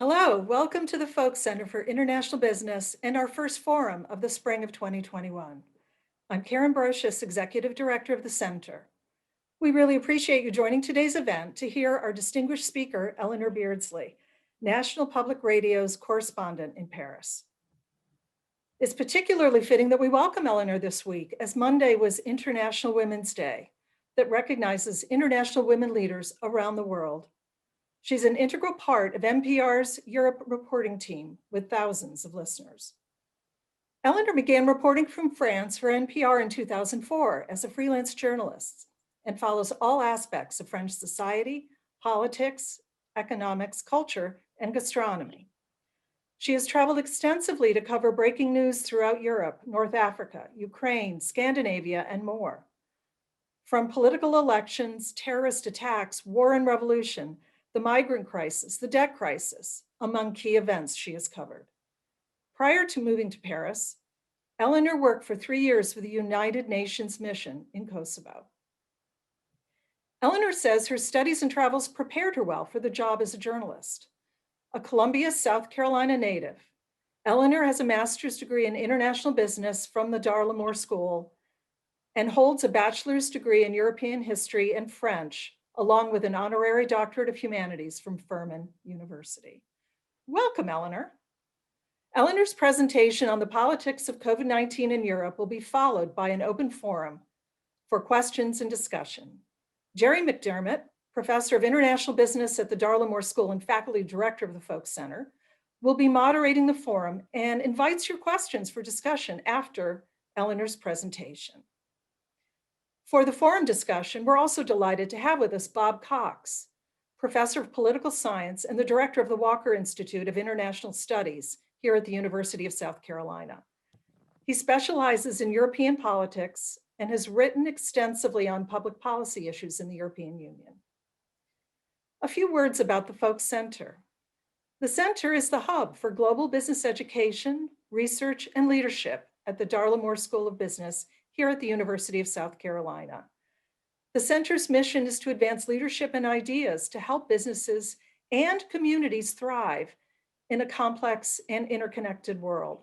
Hello, welcome to the Folk Center for International Business and our first forum of the spring of 2021. I'm Karen Brocious, Executive Director of the Center. We really appreciate you joining today's event to hear our distinguished speaker, Eleanor Beardsley, National Public Radio's correspondent in Paris. It's particularly fitting that we welcome Eleanor this week, as Monday was International Women's Day that recognizes international women leaders around the world. She's an integral part of NPR's Europe reporting team with thousands of listeners. Eleanor began reporting from France for NPR in 2004 as a freelance journalist and follows all aspects of French society, politics, economics, culture, and gastronomy. She has traveled extensively to cover breaking news throughout Europe, North Africa, Ukraine, Scandinavia, and more. From political elections, terrorist attacks, war and revolution, the migrant crisis, the debt crisis, among key events she has covered. Prior to moving to Paris, Eleanor worked for 3 years for the United Nations mission in Kosovo. Eleanor says her studies and travels prepared her well for the job as a journalist. A Columbia, South Carolina native, Eleanor has a master's degree in international business from the Darla School and holds a bachelor's degree in European history and French, along with an honorary doctorate of humanities from Furman University. Welcome, Eleanor. Eleanor's presentation on the politics of COVID-19 in Europe will be followed by an open forum for questions and discussion. Jerry Mcdermott, professor of international business at the Darla School and faculty director of the Folk Center, will be moderating the forum and invites your questions for discussion after Eleanor's presentation. For the forum discussion, we're also delighted to have with us Bob Cox, professor of political science and the director of the Walker Institute of International Studies here at the University of South Carolina. He specializes in European politics and has written extensively on public policy issues in the European Union. A few words about the Folk Center. The Center is the hub for global business education, research, and leadership at the Darla School of Business here at the University of South Carolina. The Center's mission is to advance leadership and ideas to help businesses and communities thrive in a complex and interconnected world.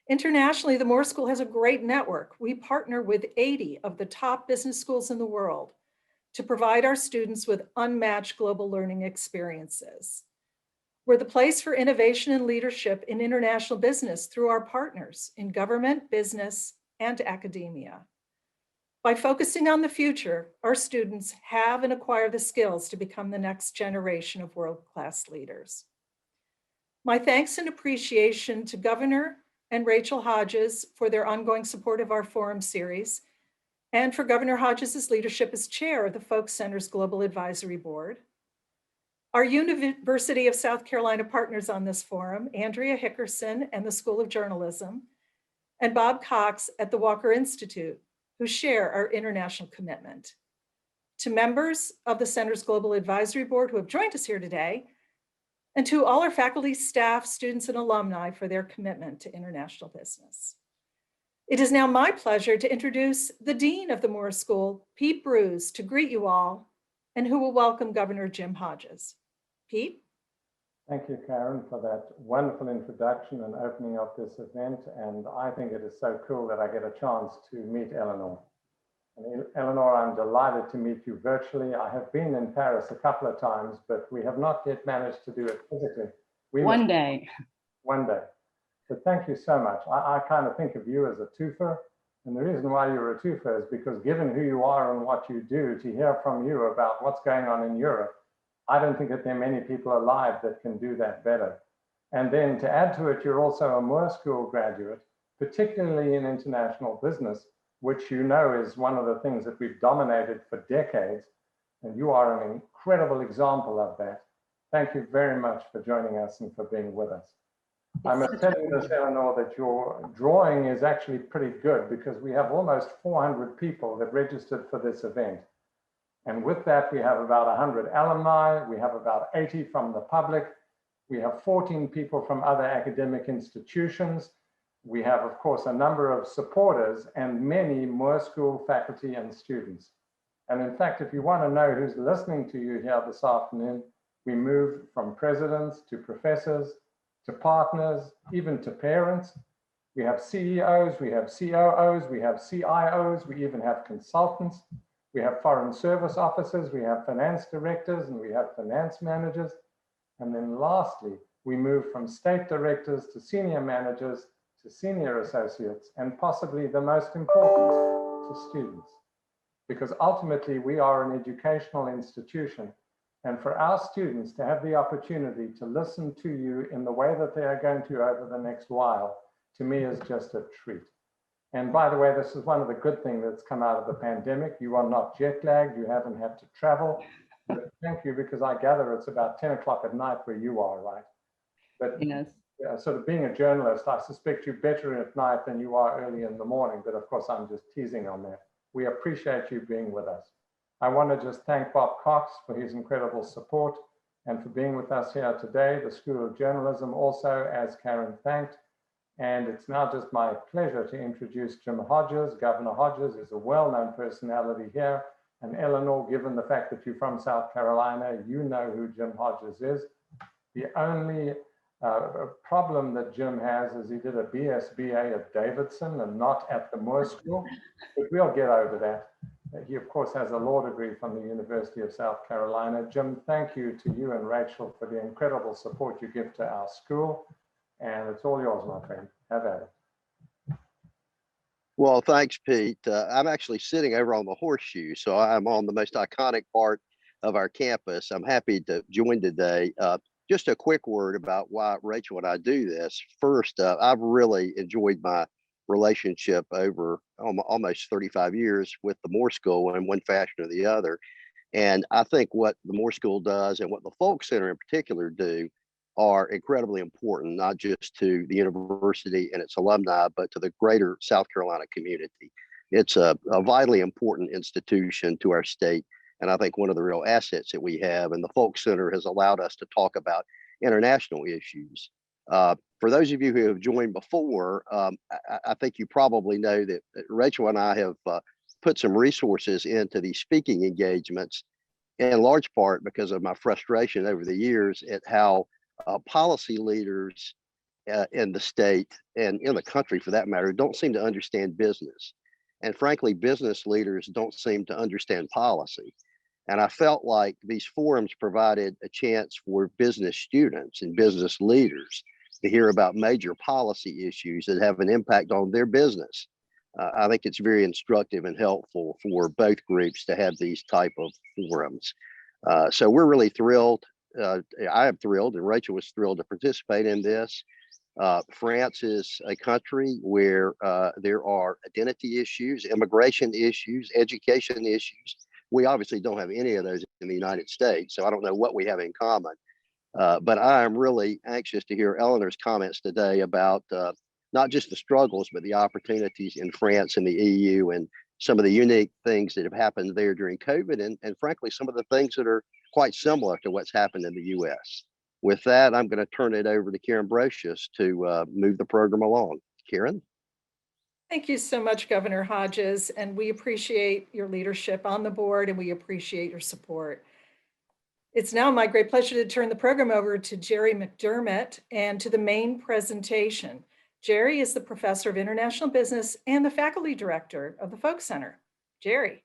Internationally, the Moore School has a great network. We partner with 80 of the top business schools in the world to provide our students with unmatched global learning experiences. We're the place for innovation and leadership in international business through our partners in government, business, and academia. By focusing on the future, our students have and acquire the skills to become the next generation of world-class leaders. My thanks and appreciation to Governor and Rachel Hodges for their ongoing support of our forum series, and for Governor Hodges' leadership as chair of the Folk Center's Global Advisory Board. Our University of South Carolina partners on this forum, Andrea Hickerson and the School of Journalism, and Bob Cox at the Walker Institute, who share our international commitment. To members of the Center's Global Advisory Board who have joined us here today, and to all our faculty, staff, students, and alumni for their commitment to international business. It is now my pleasure to introduce the Dean of the Moore School, Pete Bruce, to greet you all, and who will welcome Governor Jim Hodges. Pete? Thank you, Karen, for that wonderful introduction and opening of this event. And I think it is so cool that I get a chance to meet Eleanor. And Eleanor, I'm delighted to meet you virtually. I have been in Paris a couple of times, but we have not yet managed to do it physically. One day. One day. But thank you so much. I kind of think of you as a twofer. And the reason why you're a twofer is because given who you are and what you do, to hear from you about what's going on in Europe, I don't think that there are many people alive that can do that better. And then to add to it, you're also a Moore School graduate, particularly in international business, which you know is one of the things that we've dominated for decades. And you are an incredible example of that. Thank you very much for joining us and for being with us. I must tell you this, Eleanor, that your drawing is actually pretty good because we have almost 400 people that registered for this event. And with that, we have about 100 alumni, we have about 80 from the public, we have 14 people from other academic institutions, we have, of course, a number of supporters and many Moore School faculty and students. And in fact, if you want to know who's listening to you here this afternoon, We move from presidents to professors, to partners, even to parents. We have CEOs, we have COOs, we have CIOs, we even have consultants. We have foreign service officers, we have finance directors, and we have finance managers. And then lastly, we move from state directors to senior managers to senior associates, and possibly the most important, to students. Because ultimately we are an educational institution, and for our students to have the opportunity to listen to you in the way that they are going to over the next while, to me is just a treat. And by the way, this is one of the good things that's come out of the pandemic. You are not jet lagged, you haven't had to travel. But thank you, because I gather it's about 10 o'clock at night where you are, right? But Yes. sort of being a journalist, I suspect you're better at night than you are early in the morning, but of course I'm just teasing on that. We appreciate you being with us. I want to just thank Bob Cox for his incredible support and for being with us here today. The School of Journalism also, as Karen thanked. And it's now just my pleasure to introduce Jim Hodges. Governor Hodges is a well-known personality here. And Eleanor, given the fact that you're from South Carolina, you know who Jim Hodges is. The only problem that Jim has is he did a BSBA at Davidson and not at the Moore School, but we'll get over that. He, of course, has a law degree from the University of South Carolina. Jim, thank you to you and Rachel for the incredible support you give to our school. And it's all yours, my friend. Have at it. Well, thanks, Pete. I'm actually sitting over on the horseshoe, so I'm on the most iconic part of our campus. I'm happy to join today. Just a quick word about why Rachel and I do this. First, I've really enjoyed my relationship over almost 35 years with the Moore School in one fashion or the other. And I think what the Moore School does and what the Folk Center in particular do are incredibly important, not just to the university and its alumni, but to the greater South Carolina community. It's a vitally important institution to our state, and I think one of the real assets that we have. And the Folk Center has allowed us to talk about international issues. For those of you who have joined before, I think you probably know that Rachel and I have put some resources into these speaking engagements, in large part because of my frustration over the years at how policy leaders in the state and in the country, for that matter, don't seem to understand business. And frankly, business leaders don't seem to understand policy. And I felt like these forums provided a chance for business students and business leaders to hear about major policy issues that have an impact on their business. I think it's very instructive and helpful for both groups to have these type of forums. So we're really thrilled. I am thrilled, and Rachel was thrilled to participate in this. France is a country where there are identity issues, immigration issues, education issues. We obviously don't have any of those in the United States, so I don't know what we have in common. But I am really anxious to hear Eleanor's comments today about not just the struggles, but the opportunities in France and the EU, and some of the unique things that have happened there during COVID, and frankly, some of the things that are quite similar to what's happened in the US. With that, I'm going to turn it over to Karen Brocious to move the program along. Karen? Thank you so much, Governor Hodges, and we appreciate your leadership on the board, and we appreciate your support. It's now my great pleasure to turn the program over to Jerry Mcdermott and to the main presentation. Jerry is the Professor of International Business and the Faculty Director of the Folk Center. Jerry.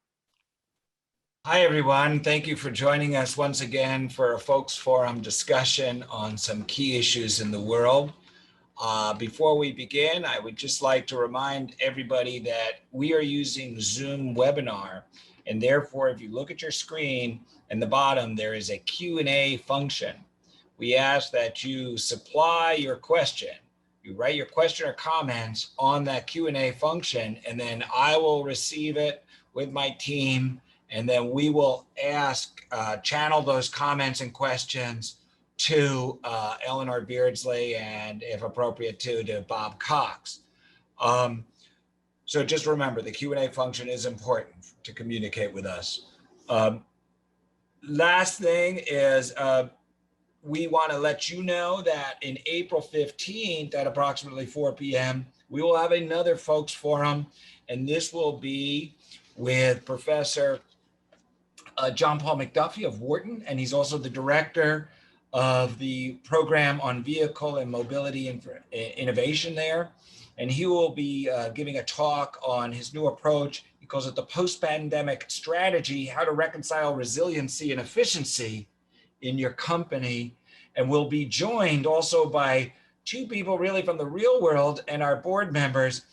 Hi, everyone. Thank you for joining us once again for a Folks Forum discussion on some key issues in the world. Before we begin, I would just like to remind everybody that we are using Zoom webinar, and therefore, if you look at your screen in the bottom, there is a Q&A function. We ask that you supply your question. You write your question or comments on that Q&A function, and then I will receive it with my team, and then we will channel those comments and questions to Eleanor Beardsley, and if appropriate to Bob Cox. So just remember, the Q&A function is important to communicate with us. Last thing is, we want to let you know that in April 15th at approximately 4 p.m., we will have another Folks Forum, and this will be with Professor John Paul McDuffie of Wharton, and he's also the director of the program on vehicle and mobility innovation there. And he will be giving a talk on his new approach. He calls it the post-pandemic strategy, how to reconcile resiliency and efficiency in your company. And we'll be joined also by two people really from the real world and our board members,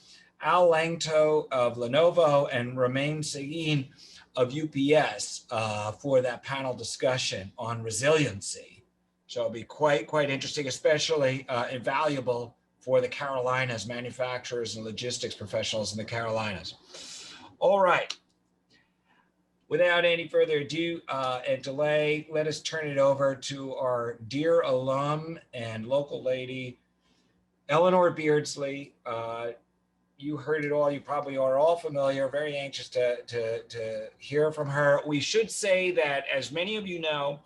Al Langto of Lenovo and Romain Seguin of UPS for that panel discussion on resiliency. So it'll be quite interesting, especially invaluable for the Carolinas, manufacturers and logistics professionals in the Carolinas. All right. Without any further ado and delay, let us turn it over to our dear alum and local lady, Eleanor Beardsley. You heard it all. You probably are all familiar. Very anxious to hear from her. We should say that, as many of you know,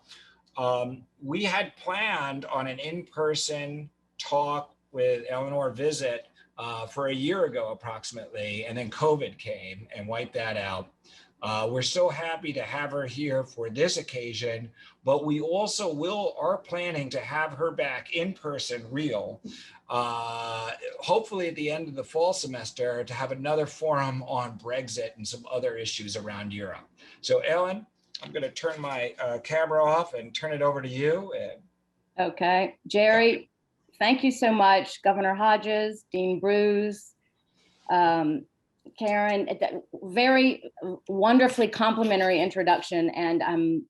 we had planned on an in-person talk with Eleanor visit for a year ago approximately, and then COVID came and wiped that out. We're so happy to have her here for this occasion, but we also are planning to have her back in person, real, hopefully at the end of the fall semester, to have another forum on Brexit and some other issues around Europe. So Ellen, I'm going to turn my camera off and turn it over to you. Okay, Jerry, thank you so much, Governor Hodges, Dean Bruce, Karen. Very wonderfully complimentary introduction, and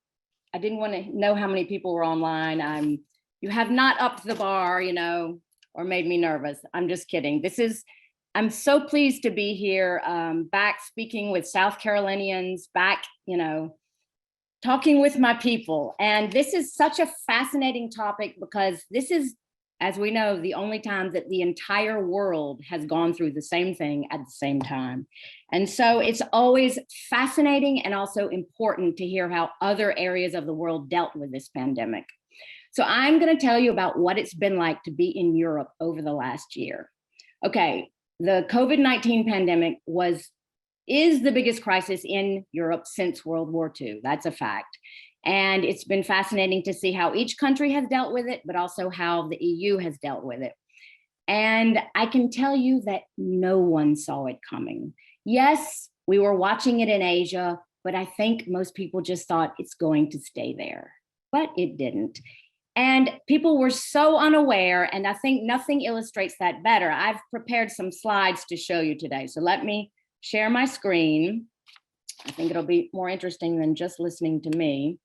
I didn't want to know how many people were online. You have not upped the bar, or made me nervous. I'm just kidding. I'm so pleased to be here, back speaking with South Carolinians, back, talking with my people. And this is such a fascinating topic because this is, as we know, the only time that the entire world has gone through the same thing at the same time. And so it's always fascinating and also important to hear how other areas of the world dealt with this pandemic. So I'm going to tell you about what it's been like to be in Europe over the last year. Okay, the COVID-19 pandemic is the biggest crisis in Europe since World War II. That's a fact. And it's been fascinating to see how each country has dealt with it, but also how the EU has dealt with it. And I can tell you that no one saw it coming. Yes, we were watching it in Asia, but I think most people just thought it's going to stay there, but it didn't. And people were so unaware, and I think nothing illustrates that better. I've prepared some slides to show you today. So let me share my screen. I think it'll be more interesting than just listening to me.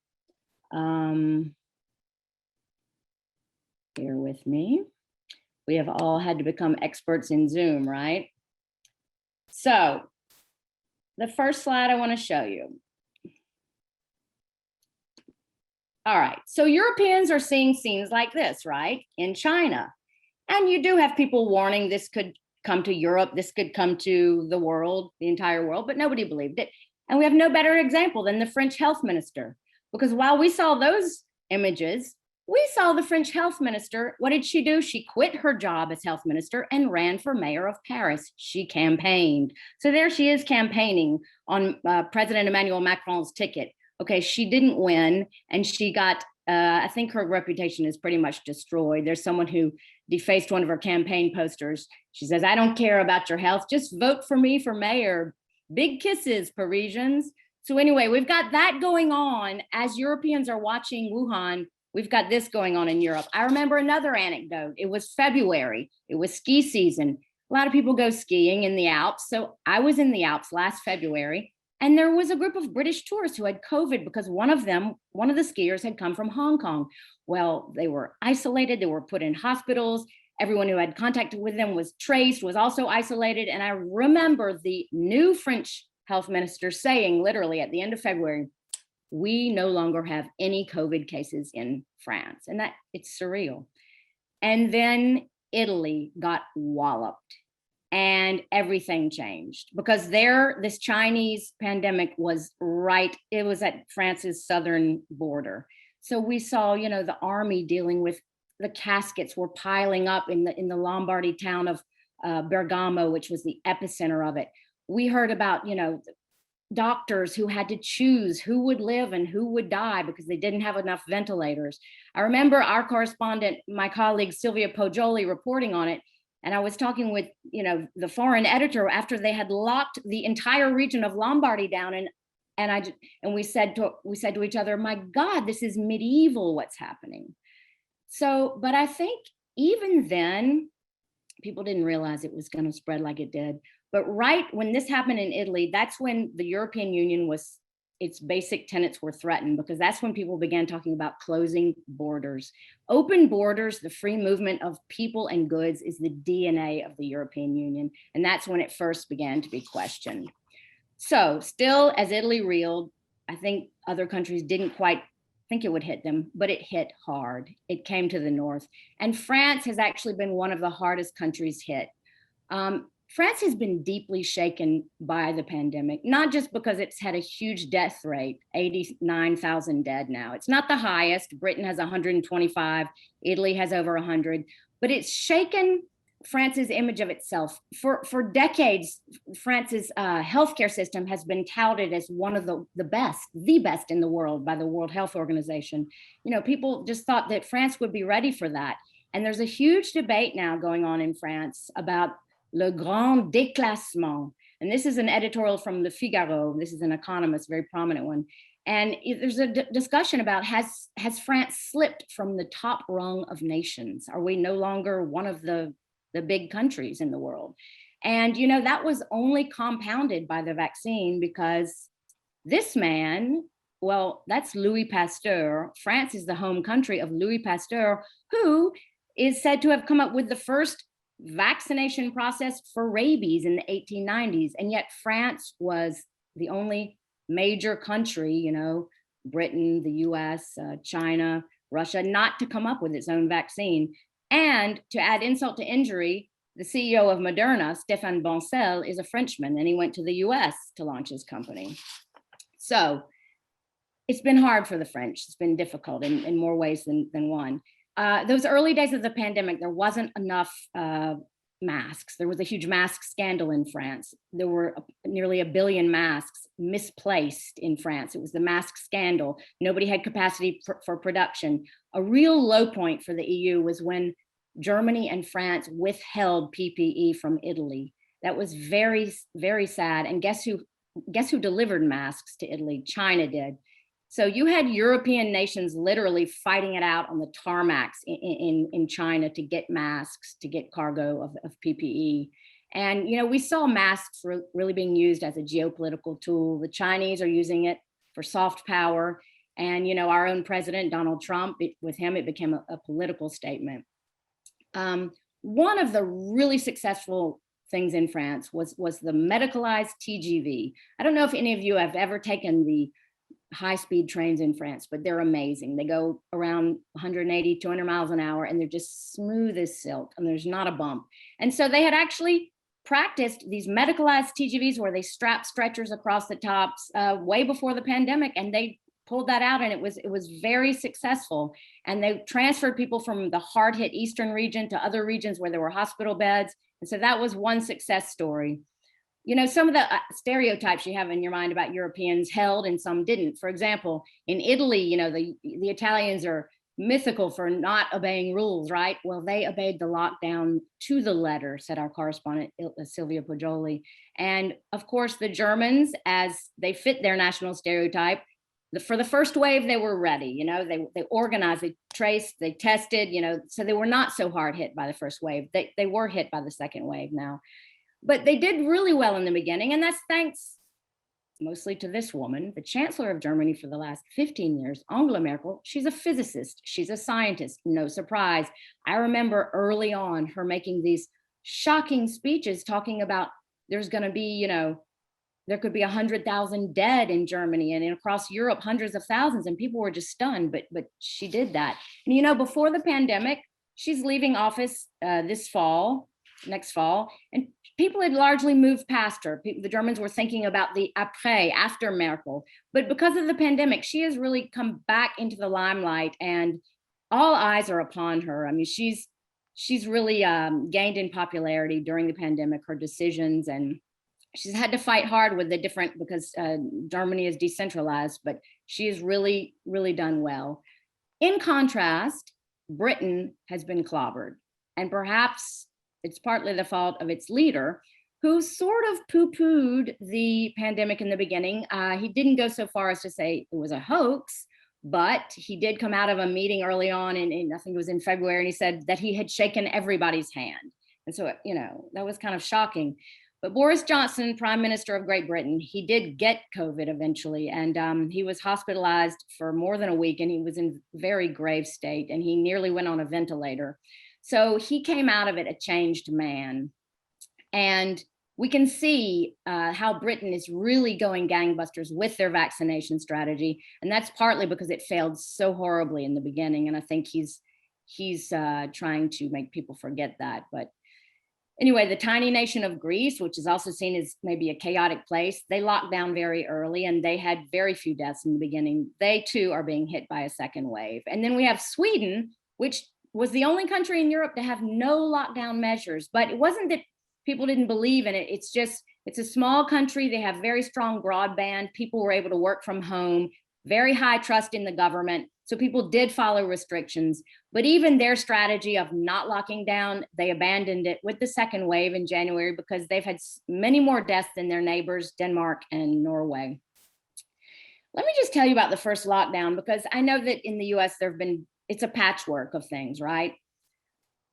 Bear with me. We have all had to become experts in Zoom, right? So the first slide I want to show you. All right, so Europeans are seeing scenes like this, right? In China. And you do have people warning this could come to Europe, this could come to the world, the entire world, but nobody believed it. And we have no better example than the French health minister, because while we saw those images, we saw the French health minister. What did she do? She quit her job as health minister and ran for mayor of Paris. She campaigned. So there she is campaigning on President Emmanuel Macron's ticket. Okay, she didn't win, and she got, I think her reputation is pretty much destroyed. There's someone who defaced one of her campaign posters. She says, "I don't care about your health, just vote for me for mayor. Big kisses, Parisians." So anyway, we've got that going on. As Europeans are watching Wuhan, we've got this going on in Europe. I remember another anecdote. It was February. It was ski season. A lot of people go skiing in the Alps. So I was in the Alps last February, and there was a group of British tourists who had COVID because one of the skiers had come from Hong Kong. Well, they were isolated. They were put in hospitals. Everyone who had contact with them was traced, was also isolated. And I remember the new French health minister saying, literally at the end of February, "We no longer have any COVID cases in France." And that, it's surreal. And then Italy got walloped and everything changed because this Chinese pandemic was it was at France's southern border. So we saw, the army dealing with the caskets were piling up in the Lombardy town of Bergamo, which was the epicenter of it. We heard about, doctors who had to choose who would live and who would die because they didn't have enough ventilators. I remember our correspondent, my colleague Sylvia Poggioli, reporting on it. And I was talking with, the foreign editor after they had locked the entire region of Lombardy down, and we said to each other, "My God, this is medieval. What's happening?" So, but I think even then, people didn't realize it was going to spread like it did. But right when this happened in Italy, that's when the European Union its basic tenets were threatened, because that's when people began talking about closing borders. Open borders, the free movement of people and goods, is the DNA of the European Union. And that's when it first began to be questioned. So still, as Italy reeled, I think other countries didn't quite think it would hit them, but it hit hard. It came to the north. And France has actually been one of the hardest countries hit. France has been deeply shaken by the pandemic, not just because it's had a huge death rate, 89,000 dead now. It's not the highest. Britain has 125, Italy has over 100, but it's shaken France's image of itself. For decades, France's healthcare system has been touted as one of the best in the world by the World Health Organization. People just thought that France would be ready for that. And there's a huge debate now going on in France about le grand déclassement. And this is an editorial from Le Figaro. This is an economist, very prominent one. And there's a discussion about, has France slipped from the top rung of nations? Are we no longer one of the big countries in the world? And, that was only compounded by the vaccine, because this man, well, that's Louis Pasteur. France is the home country of Louis Pasteur, who is said to have come up with the first vaccination process for rabies in the 1890s. And yet France was the only major country, Britain, the US, China, Russia, not to come up with its own vaccine. And to add insult to injury, the CEO of Mcdermott, Stéphane Bancel, is a Frenchman, and he went to the US to launch his company. So it's been hard for the French. It's been difficult in more ways than one. Those early days of the pandemic, there wasn't enough masks. There was a huge mask scandal in France. There were nearly 1 billion masks misplaced in France. It was the mask scandal. Nobody had capacity for production. A real low point for the EU was when Germany and France withheld PPE from Italy. That was very, very sad. And guess who delivered masks to Italy? China did. So you had European nations literally fighting it out on the tarmacs in China to get masks, to get cargo of PPE. And, we saw masks really being used as a geopolitical tool. The Chinese are using it for soft power. And, our own president, Donald Trump, with him, it became a political statement. One of the really successful things in France was the medicalized TGV. I don't know if any of you have ever taken the high-speed trains in France, but they're amazing. They go around 180, 200 miles an hour, and they're just smooth as silk, and there's not a bump. And so they had actually practiced these medicalized TGVs where they strap stretchers across the tops way before the pandemic, and they pulled that out, and it was very successful. And they transferred people from the hard-hit eastern region to other regions where there were hospital beds. And so that was one success story. Some of the stereotypes you have in your mind about Europeans held and some didn't. For example, in Italy, the Italians are mythical for not obeying rules, right? Well, they obeyed the lockdown to the letter, said our correspondent, Sylvia Poggioli. And of course, the Germans, as they fit their national stereotype, for the first wave, they were ready. They organized, they traced, they tested, so they were not so hard hit by the first wave. They were hit by the second wave now. But they did really well in the beginning, and that's thanks mostly to this woman, the Chancellor of Germany for the last 15 years, Angela Merkel. She's a physicist, she's a scientist, no surprise. I remember early on her making these shocking speeches talking about there's going to be, there could be 100,000 dead in Germany and across Europe, hundreds of thousands, and people were just stunned, but she did that. And before the pandemic, she's leaving office next fall, and people had largely moved past her. The Germans were thinking about the after Merkel. But because of the pandemic, she has really come back into the limelight, and all eyes are upon her. I mean, she's really gained in popularity during the pandemic, her decisions and she's had to fight hard with the different, because Germany is decentralized, but she has really, really done well. In contrast, Britain has been clobbered, and perhaps it's partly the fault of its leader, who sort of poo-pooed the pandemic in the beginning. He didn't go so far as to say it was a hoax, but he did come out of a meeting early on, I think it was in February, and he said that he had shaken everybody's hand. And so, that was kind of shocking. But Boris Johnson, Prime Minister of Great Britain, he did get COVID eventually, and he was hospitalized for more than a week, and he was in very grave state, and he nearly went on a ventilator. So he came out of it a changed man. And we can see how Britain is really going gangbusters with their vaccination strategy. And that's partly because it failed so horribly in the beginning. And I think he's trying to make people forget that. But anyway, the tiny nation of Greece, which is also seen as maybe a chaotic place, they locked down very early and they had very few deaths in the beginning. They too are being hit by a second wave. And then we have Sweden, which was the only country in Europe to have no lockdown measures. But it wasn't that people didn't believe in it. It's just, it's a small country. They have very strong broadband. People were able to work from home, very high trust in the government. So people did follow restrictions, but even their strategy of not locking down, they abandoned it with the second wave in January because they've had many more deaths than their neighbors, Denmark and Norway. Let me just tell you about the first lockdown, because I know that in the US it's a patchwork of things, right?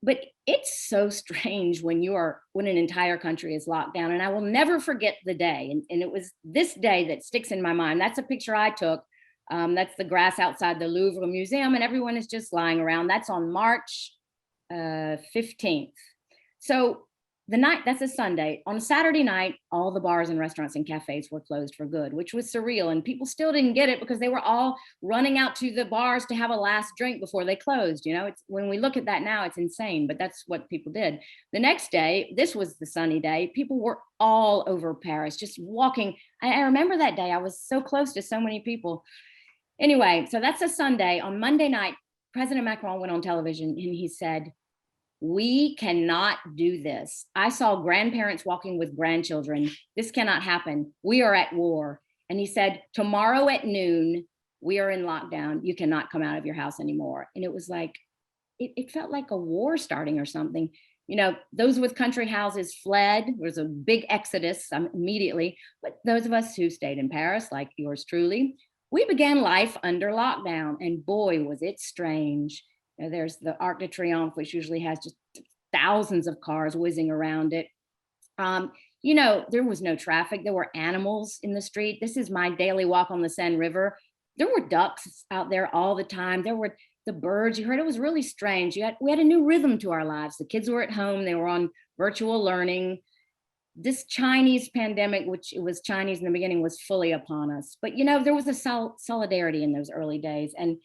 But it's so strange when an entire country is locked down. And I will never forget the day. And it was this day that sticks in my mind. That's a picture I took. That's the grass outside the Louvre Museum, and everyone is just lying around. That's on March 15th. So that's a Sunday. On a Saturday night, all the bars and restaurants and cafes were closed for good, which was surreal. And people still didn't get it because they were all running out to the bars to have a last drink before they closed. It's, when we look at that now, it's insane, but that's what people did. The next day, this was the sunny day, people were all over Paris, just walking. I remember that day. I was so close to so many people. Anyway, so that's a Sunday. On Monday night, President Macron went on television and he said, "We cannot do this. I saw grandparents walking with grandchildren. This cannot happen. We are at war." And he said, "Tomorrow at noon, we are in lockdown. You cannot come out of your house anymore." And it was like, it felt like a war starting or something. Those with country houses fled. There was a big exodus immediately. But those of us who stayed in Paris, like yours truly, we began life under lockdown. And boy, was it strange. There's the Arc de Triomphe, which usually has just thousands of cars whizzing around it. There was no traffic. There were animals in the street. This is my daily walk on the Seine River. There were ducks out there all the time. There were the birds. You heard it was really strange. We had a new rhythm to our lives. The kids were at home. They were on virtual learning. This Chinese pandemic, which it was Chinese in the beginning, was fully upon us. But, there was a solidarity in those early days. And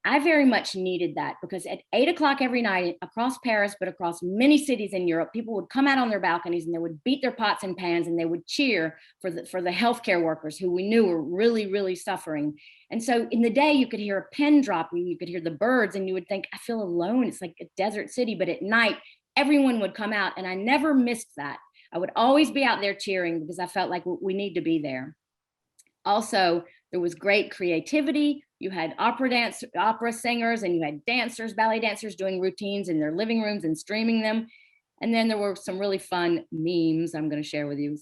I very much needed that, because at 8 o'clock every night across Paris, but across many cities in Europe, people would come out on their balconies and they would beat their pots and pans and they would cheer for the healthcare workers who we knew were really, really suffering. And so in the day, you could hear a pin dropping, you could hear the birds, and you would think, I feel alone. It's like a desert city. But at night, everyone would come out, and I never missed that. I would always be out there cheering because I felt like we need to be there. Also, there was great creativity. You had opera singers, and you had dancers, ballet dancers doing routines in their living rooms and streaming them. And then there were some really fun memes I'm going to share with you.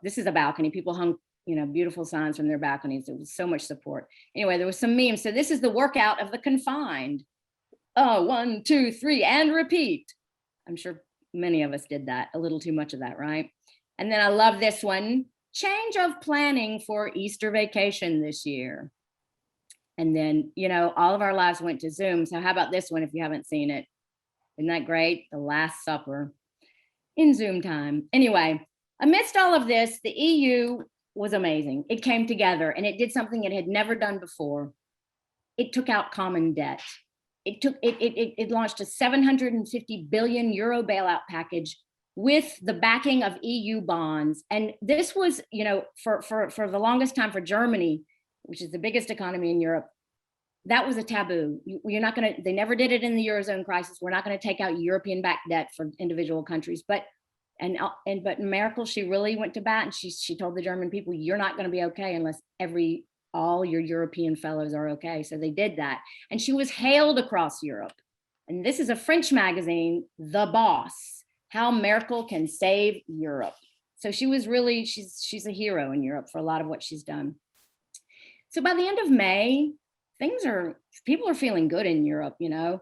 This is a balcony. People hung, beautiful signs from their balconies. There was so much support. Anyway, there was some memes. So this is the workout of the confined. 1, 2, 3, and repeat. I'm sure many of us did that, a little too much of that, right? And then I love this one. Change of planning for Easter vacation this year. And then, all of our lives went to Zoom. So how about this one if you haven't seen it? Isn't that great? The Last Supper in Zoom time. Anyway, amidst all of this, the EU was amazing. It came together and it did something it had never done before. It took out common debt. It launched a 750 billion euro bailout package with the backing of EU bonds. And this was, for the longest time for Germany, which is the biggest economy in Europe, that was a taboo. They never did it in the Eurozone crisis. We're not going to take out European-backed debt for individual countries. But But Merkel, she really went to bat, and she told the German people, you're not going to be okay unless all your European fellows are okay. So they did that. And she was hailed across Europe. And this is a French magazine, The Boss, How Merkel Can Save Europe. So she was really, she's a hero in Europe for a lot of what she's done. So by the end of May, people are feeling good in Europe, you know.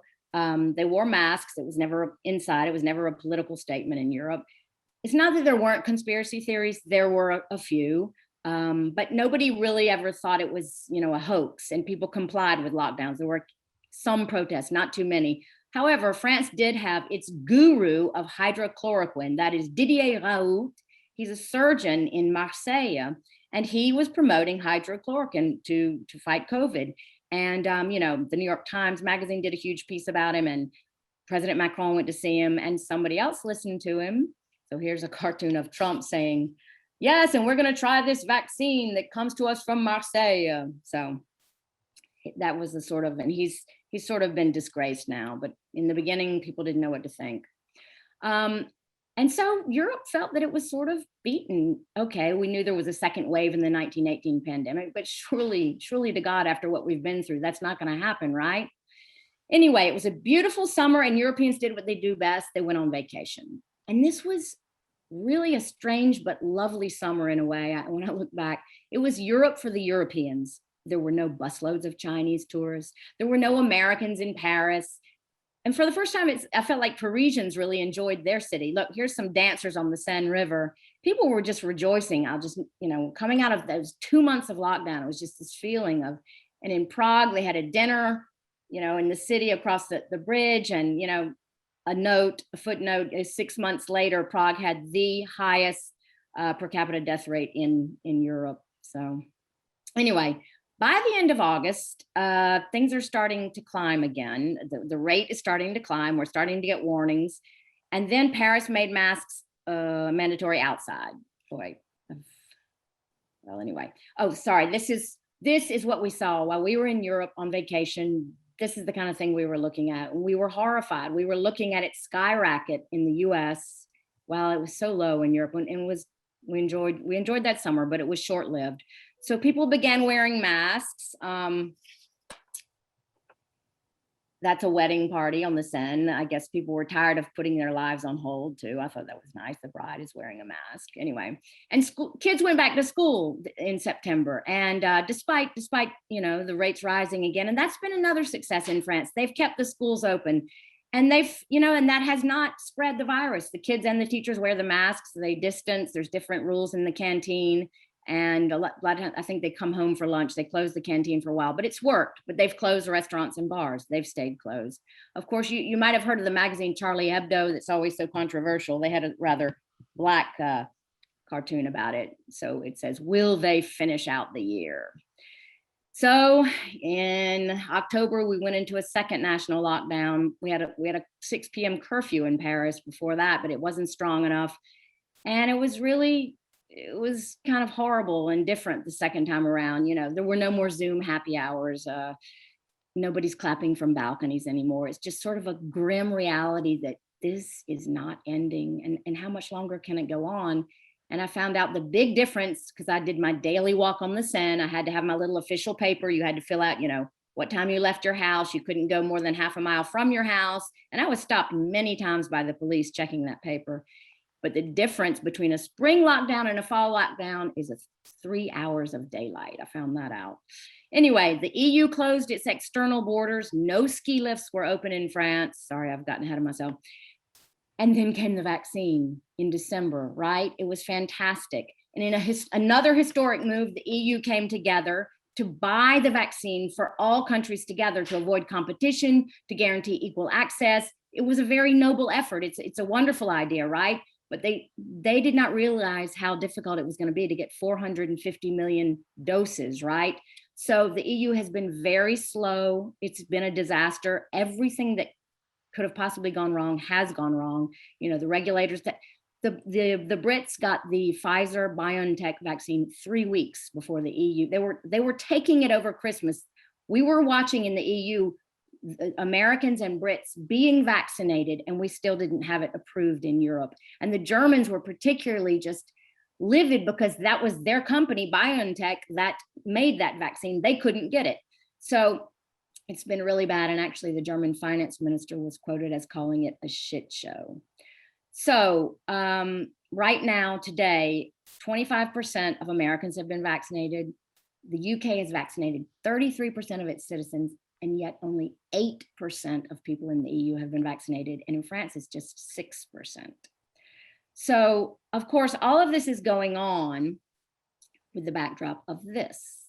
They wore masks. It was never inside. It was never a political statement in Europe. It's not that there weren't conspiracy theories. There were a few, but nobody really ever thought it was, you know, a hoax, and people complied with lockdowns. There were some protests, not too many. However, France did have its guru of hydrochloroquine, that is Didier Raoult. He's a surgeon in Marseille, and he was promoting hydrochloroquine to fight COVID. And, you know, the New York Times magazine did a huge piece about him, and President Macron went to see him, and somebody else listened to him. So here's a cartoon of Trump saying, yes, and we're going to try this vaccine that comes to us from Marseille. So that was the sort of, and he's sort of been disgraced now, but in the beginning, people didn't know what to think. And so Europe felt that it was sort of beaten. Okay, we knew there was a second wave in the 1918 pandemic, but surely to God, after what we've been through, that's not going to happen, right? Anyway, it was a beautiful summer, and Europeans did what they do best. They went on vacation. And this was really a strange but lovely summer in a way. When I look back, it was Europe for the Europeans. There were no busloads of Chinese tourists. There were no Americans in Paris. And for the first time, I felt like Parisians really enjoyed their city. Look, here's some dancers on the Seine River. People were just rejoicing. You know, coming out of those 2 months of lockdown, it was just this feeling of, and in Prague, they had a dinner, you know, in the city across the bridge. And, you know, a footnote is 6 months later, Prague had the highest per capita death rate in Europe. So anyway, by the end of August, things are starting to climb again. The rate is starting to climb. We're starting to get warnings. And then Paris made masks mandatory outside. Boy, well, anyway. Oh, sorry. This is what we saw while we were in Europe on vacation. This is the kind of thing we were looking at. We were horrified. We were looking at it skyrocket in the US while it was so low in Europe. And we enjoyed that summer, but it was short-lived. So people began wearing masks. That's a wedding party on the Seine. I guess people were tired of putting their lives on hold too. I thought that was nice. The bride is wearing a mask anyway. And kids went back to school in September. And despite you know, the rates rising again, and that's been another success in France. They've kept the schools open, and and that has not spread the virus. The kids and the teachers wear the masks. They distance. There's different rules in the canteen. And a lot of times, I think they come home for lunch. They close the canteen for a while, but it's worked. But they've closed restaurants and bars. They've stayed closed. Of course, you might have heard of the magazine Charlie Hebdo that's always so controversial. They had a rather black cartoon about it. So it says, will they finish out the year? So in October, we went into a second national lockdown. We had a 6 p.m. curfew in Paris before that, but it wasn't strong enough. And it was kind of horrible and different the second time around. You know, there were no more Zoom happy hours. Nobody's clapping from balconies anymore. It's just sort of a grim reality that this is not ending. And how much longer can it go on? And I found out the big difference because I did my daily walk on the Seine. I had to have my little official paper. You had to fill out, you know, what time you left your house. You couldn't go more than half a mile from your house. And I was stopped many times by the police checking that paper. But the difference between a spring lockdown and a fall lockdown is 3 hours of daylight. I found that out. Anyway, the EU closed its external borders. No ski lifts were open in France. Sorry, I've gotten ahead of myself. And then came the vaccine in December, right? It was fantastic. And in another historic move, the EU came together to buy the vaccine for all countries together to avoid competition, to guarantee equal access. It was a very noble effort. It's a wonderful idea, right? But they did not realize how difficult it was going to be to get 450 million doses, right? So the EU has been very slow. It's been a disaster. Everything that could have possibly gone wrong has gone wrong. You know, the regulators, the Brits got the Pfizer BioNTech vaccine 3 weeks before the EU. They were taking it over Christmas. We were watching in the EU Americans and Brits being vaccinated, and we still didn't have it approved in Europe. And the Germans were particularly just livid because that was their company, BioNTech, that made that vaccine. They couldn't get it. So it's been really bad. And actually the German finance minister was quoted as calling it a shit show. So right now, today, 25% of Americans have been vaccinated. The UK has vaccinated 33% of its citizens, and yet only 8% of people in the EU have been vaccinated. And in France, it's just 6%. So, of course, all of this is going on with the backdrop of this,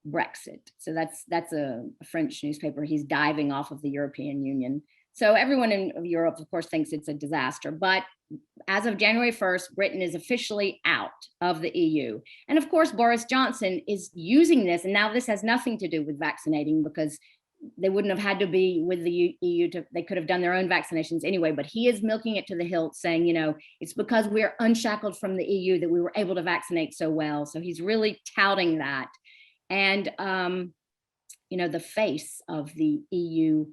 Brexit. So that's a French newspaper. He's diving off of the European Union. So everyone in Europe, of course, thinks it's a disaster. But as of January 1st, Britain is officially out of the EU. And of course, Boris Johnson is using this. And now this has nothing to do with vaccinating, because they wouldn't have had to be with the EU they could have done their own vaccinations anyway, but he is milking it to the hilt, saying, it's because we're unshackled from the EU that we were able to vaccinate so well. So he's really touting that. And, the face of the EU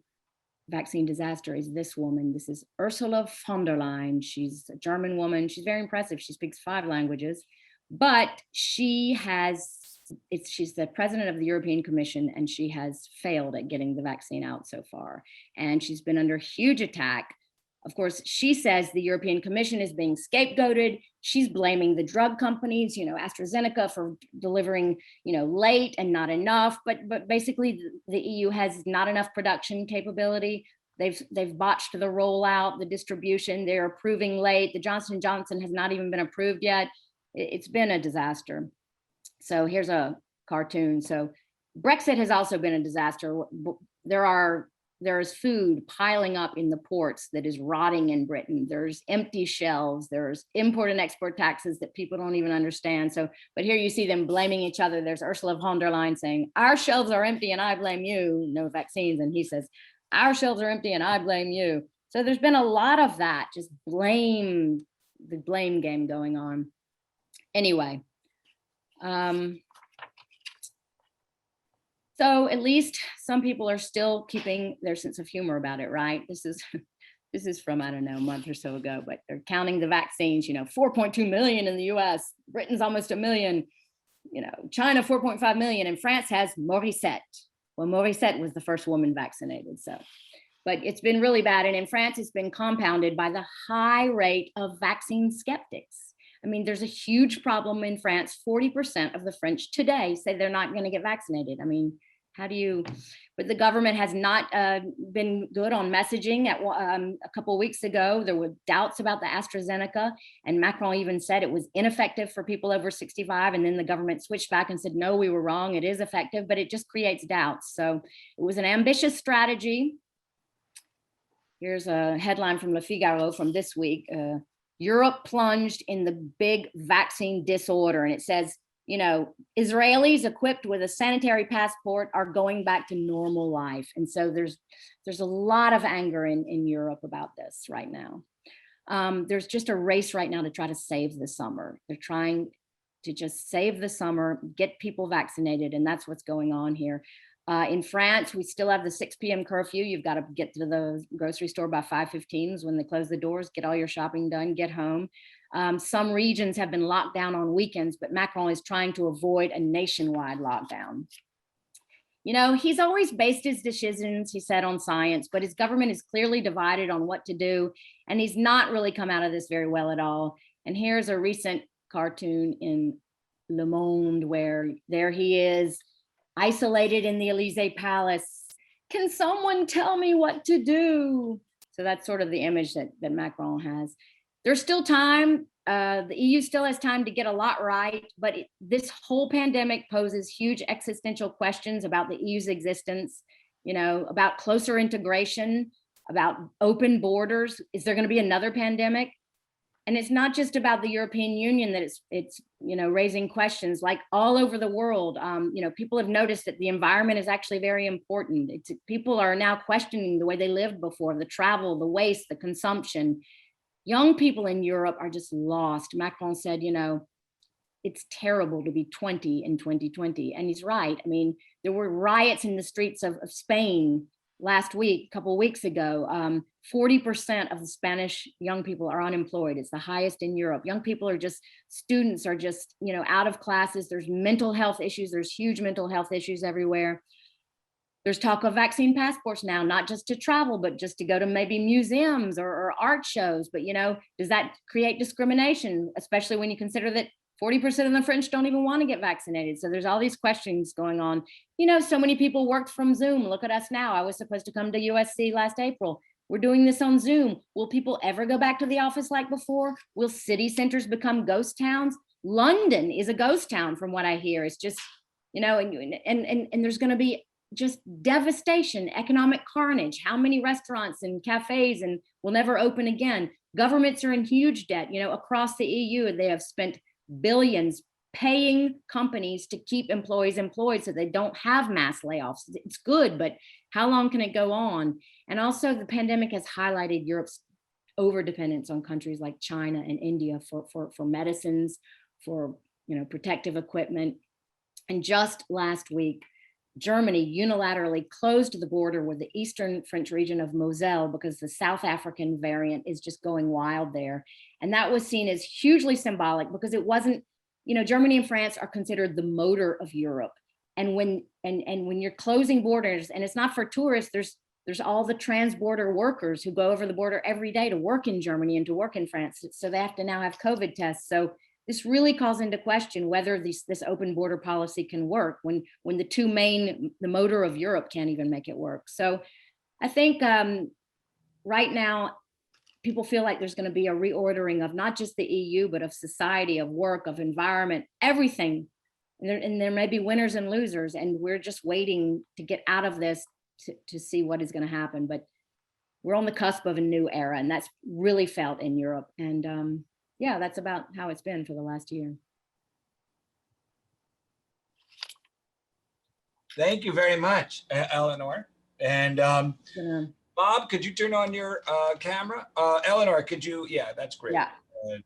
vaccine disaster is this woman. This is Ursula von der Leyen. She's a German woman. She's very impressive. She speaks 5 languages, but she's the president of the European Commission, and she has failed at getting the vaccine out so far. And she's been under huge attack. Of course, she says the European Commission is being scapegoated. She's blaming the drug companies, AstraZeneca for delivering, late and not enough. But basically, the EU has not enough production capability. They've botched the rollout, the distribution. They're approving late. The Johnson & Johnson has not even been approved yet. It's been a disaster. So here's a cartoon. So Brexit has also been a disaster. There is food piling up in the ports that is rotting in Britain. There's empty shelves. There's import and export taxes that people don't even understand. So, but here you see them blaming each other. There's Ursula von der Leyen saying, our shelves are empty and I blame you, no vaccines. And he says, our shelves are empty and I blame you. So there's been a lot of that, just the blame game going on. Anyway. So at least some people are still keeping their sense of humor about it, right? This is from, I don't know, a month or so ago, but they're counting the vaccines, 4.2 million in the US, Britain's almost 1 million, China 4.5 million, and France has Morissette. Well, Morissette was the first woman vaccinated, so. But it's been really bad. And in France, it's been compounded by the high rate of vaccine skeptics. I mean, there's a huge problem in France. 40% of the French today say they're not going to get vaccinated. I mean, but the government has not been good on messaging. A couple of weeks ago, there were doubts about the AstraZeneca, and Macron even said it was ineffective for people over 65. And then the government switched back and said, no, we were wrong. It is effective, but it just creates doubts. So it was an ambitious strategy. Here's a headline from Le Figaro from this week. Europe plunged in the big vaccine disorder. And it says, Israelis equipped with a sanitary passport are going back to normal life. And so there's a lot of anger in Europe about this right now. There's just a race right now to try to save the summer. They're trying to just save the summer, get people vaccinated, and that's what's going on here. In France, we still have the 6 p.m. curfew. You've got to get to the grocery store by 5:15 when they close the doors, get all your shopping done, get home. Some regions have been locked down on weekends, but Macron is trying to avoid a nationwide lockdown. He's always based his decisions, he said, on science, but his government is clearly divided on what to do, and he's not really come out of this very well at all. And here's a recent cartoon in Le Monde where there he is, isolated in the Élysée Palace. Can someone tell me what to do? So that's sort of the image that Macron has. There's still time. The EU still has time to get a lot right, but this whole pandemic poses huge existential questions about the EU's existence, about closer integration, about open borders. Is there going to be another pandemic? And it's not just about the European Union that it's raising questions. Like all over the world, people have noticed that the environment is actually very important. People are now questioning the way they lived before, the travel, the waste, the consumption. Young people in Europe are just lost. Macron said, it's terrible to be 20 in 2020. And he's right. I mean, there were riots in the streets of Spain last week, a couple of weeks ago. 40% of the Spanish young people are unemployed. It's the highest in Europe. Young people are just, students are just, you know, out of classes. There's mental health issues. There's huge mental health issues everywhere. There's talk of vaccine passports now, not just to travel, but just to go to maybe museums or art shows. But, you know, does that create discrimination, especially when you consider that 40% of the French don't even want to get vaccinated? So there's all these questions going on. You know, so many people worked from Zoom. Look at us now. I was supposed to come to USC last April. We're doing this on Zoom. Will people ever go back to the office like before? Will city centers become ghost towns? London is a ghost town from what I hear. It's just, you know, and there's going to be just devastation, economic carnage. How many restaurants and cafes and will never open again? Governments are in huge debt. You know, across the EU, they have spent billions paying companies to keep employees employed so they don't have mass layoffs. It's good, but how long can it go on? And also the pandemic has highlighted Europe's overdependence on countries like China and India for medicines, for, you know, protective equipment. And just last week, Germany unilaterally closed the border with the eastern French region of Moselle because the South African variant is just going wild there. And that was seen as hugely symbolic because it wasn't, you know, Germany and France are considered the motor of Europe. And when you're closing borders, and it's not for tourists, there's all the trans-border workers who go over the border every day to work in Germany and to work in France. So they have to now have COVID tests. So this really calls into question whether this open border policy can work when the motor of Europe can't even make it work. So I think right now, people feel like there's going to be a reordering of not just the EU, but of society, of work, of environment, everything. And there may be winners and losers, and we're just waiting to get out of this to see what is going to happen. But we're on the cusp of a new era, and that's really felt in Europe. And yeah, that's about how it's been for the last year. Thank you very much, Eleanor. And Bob, could you turn on your camera? Eleanor, could you? Yeah, that's great. Yeah.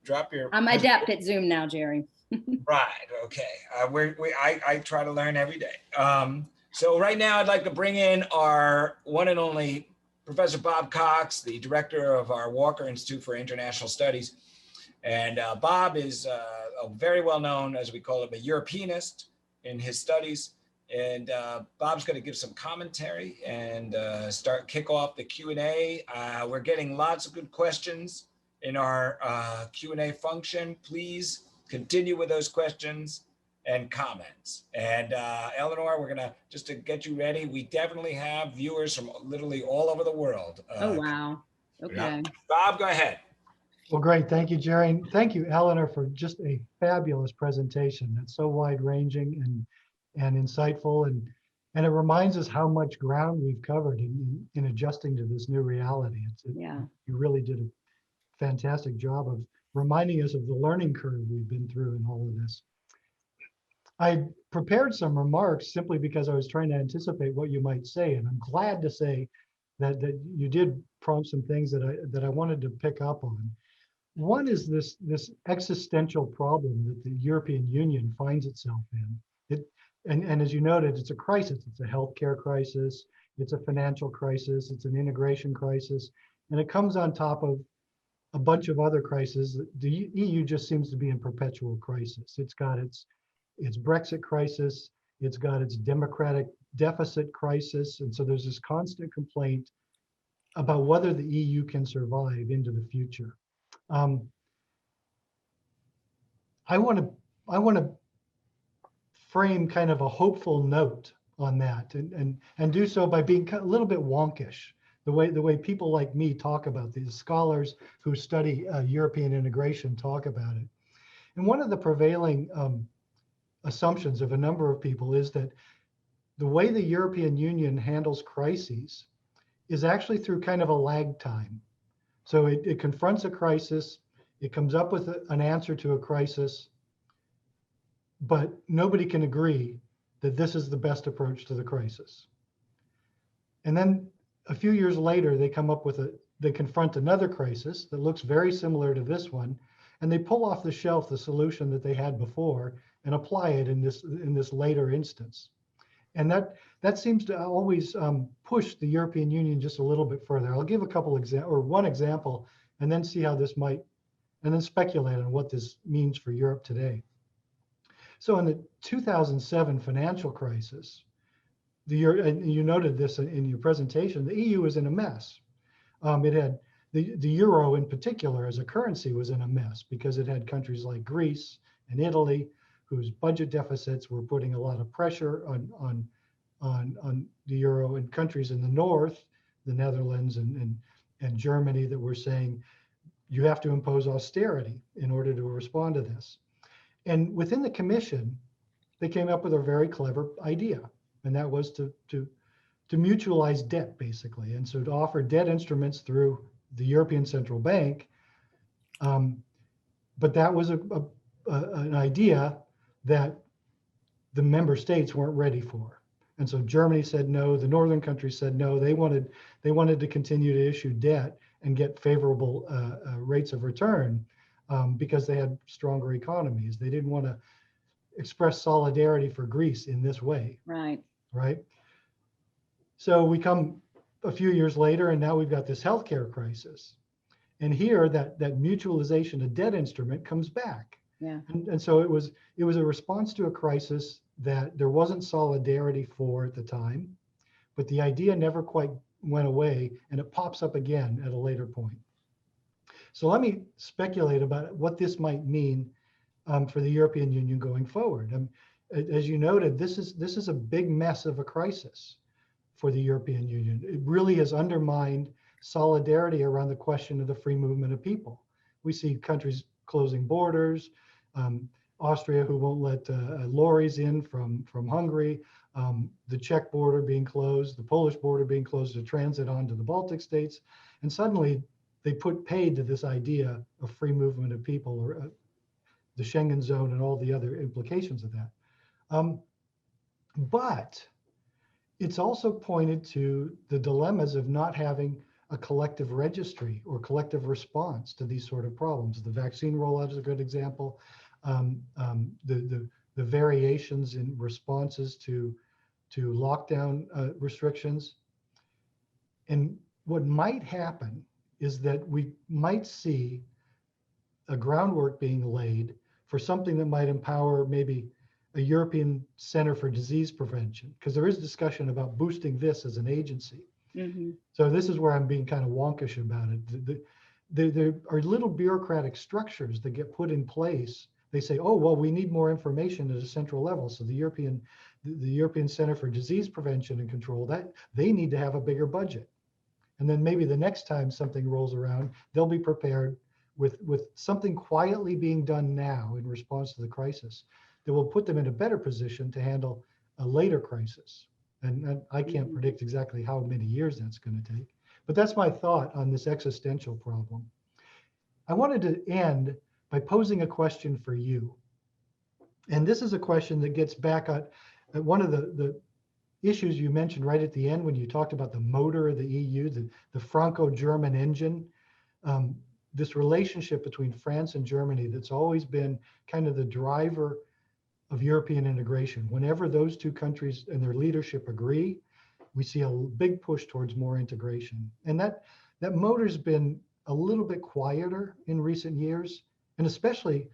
Drop your. I'm adept at Zoom now, Jerry. Right. Okay. I try to learn every day. So right now, I'd like to bring in our one and only Professor Bob Cox, the director of our Walker Institute for International Studies. And Bob is a very well known, as we call him, a Europeanist in his studies. And Bob's going to give some commentary and kick off the Q&A. We're getting lots of good questions in our Q&A function. Please continue with those questions and comments. And Eleanor, we're gonna, just to get you ready, we definitely have viewers from literally all over the world. Oh, wow. Okay. Yeah. Bob, go ahead. Well, great. Thank you, Jerry. And thank you, Eleanor, for just a fabulous presentation. It's so wide-ranging and insightful, and it reminds us how much ground we've covered in adjusting to this new reality. Yeah. You really did a fantastic job of reminding us of the learning curve we've been through in all of this. I prepared some remarks simply because I was trying to anticipate what you might say, and I'm glad to say that you did prompt some things that I wanted to pick up on. One is this existential problem that the European Union finds itself in. And as you noted, it's a crisis. It's a healthcare crisis. It's a financial crisis. It's an integration crisis, and it comes on top of a bunch of other crises. The EU just seems to be in perpetual crisis. It's got its Brexit crisis. It's got its democratic deficit crisis. And so there's this constant complaint about whether the EU can survive into the future. I want to frame kind of a hopeful note on that and do so by being a little bit wonkish. The way people like me talk about these, scholars who study European integration talk about it. And one of the prevailing assumptions of a number of people is that the way the European Union handles crises is actually through kind of a lag time. So it confronts a crisis, it comes up with an answer to a crisis, but nobody can agree that this is the best approach to the crisis. And then a few years later, they confront another crisis that looks very similar to this one, and they pull off the shelf the solution that they had before and apply it in this later instance. And that seems to always push the European Union just a little bit further. I'll give a couple one example, and then see how this might, and then speculate on what this means for Europe today. So in the 2007 financial crisis, and you noted this in your presentation, the EU was in a mess. It had the euro in particular as a currency was in a mess because it had countries like Greece and Italy whose budget deficits were putting a lot of pressure on the euro, and countries in the north, the Netherlands and Germany, that were saying you have to impose austerity in order to respond to this. And within the Commission, they came up with a very clever idea, and that was to mutualize debt, basically, and so to offer debt instruments through the European Central Bank. But that was an idea that the member states weren't ready for, and so Germany said no. The northern countries said no. They wanted to continue to issue debt and get favorable rates of return because they had stronger economies. They didn't want to express solidarity for Greece in this way. Right. Right. So we come a few years later, and now we've got this healthcare crisis. And here that mutualization of debt instrument comes back. Yeah. And so it was a response to a crisis that there wasn't solidarity for at the time, but the idea never quite went away, and it pops up again at a later point. So let me speculate about what this might mean for the European Union going forward. As you noted, this is a big mess of a crisis for the European Union. It really has undermined solidarity around the question of the free movement of people. We see countries closing borders, Austria, who won't let lorries in from Hungary, the Czech border being closed, the Polish border being closed to transit onto the Baltic states. And suddenly they put paid to this idea of free movement of people, or the Schengen zone and all the other implications of that. But it's also pointed to the dilemmas of not having a collective registry or collective response to these sort of problems. The vaccine rollout is a good example. The variations in responses to lockdown restrictions. And what might happen is that we might see a groundwork being laid for something that might empower maybe a European Center for Disease Prevention, because there is discussion about boosting this as an agency. Mm-hmm. So this is where I'm being kind of wonkish about it. There are little bureaucratic structures that get put in place. They say, oh, well, we need more information at a central level. So the European Center for Disease Prevention and Control, that they need to have a bigger budget. And then maybe the next time something rolls around, they'll be prepared with something quietly being done now in response to the crisis that will put them in a better position to handle a later crisis. And I can't predict exactly how many years that's going to take, but that's my thought on this existential problem. I wanted to end by posing a question for you. And this is a question that gets back at one of the issues you mentioned right at the end when you talked about the motor of the EU, the Franco-German engine, this relationship between France and Germany that's always been kind of the driver of European integration. Whenever those two countries and their leadership agree, we see a big push towards more integration. And that motor's been a little bit quieter in recent years, and especially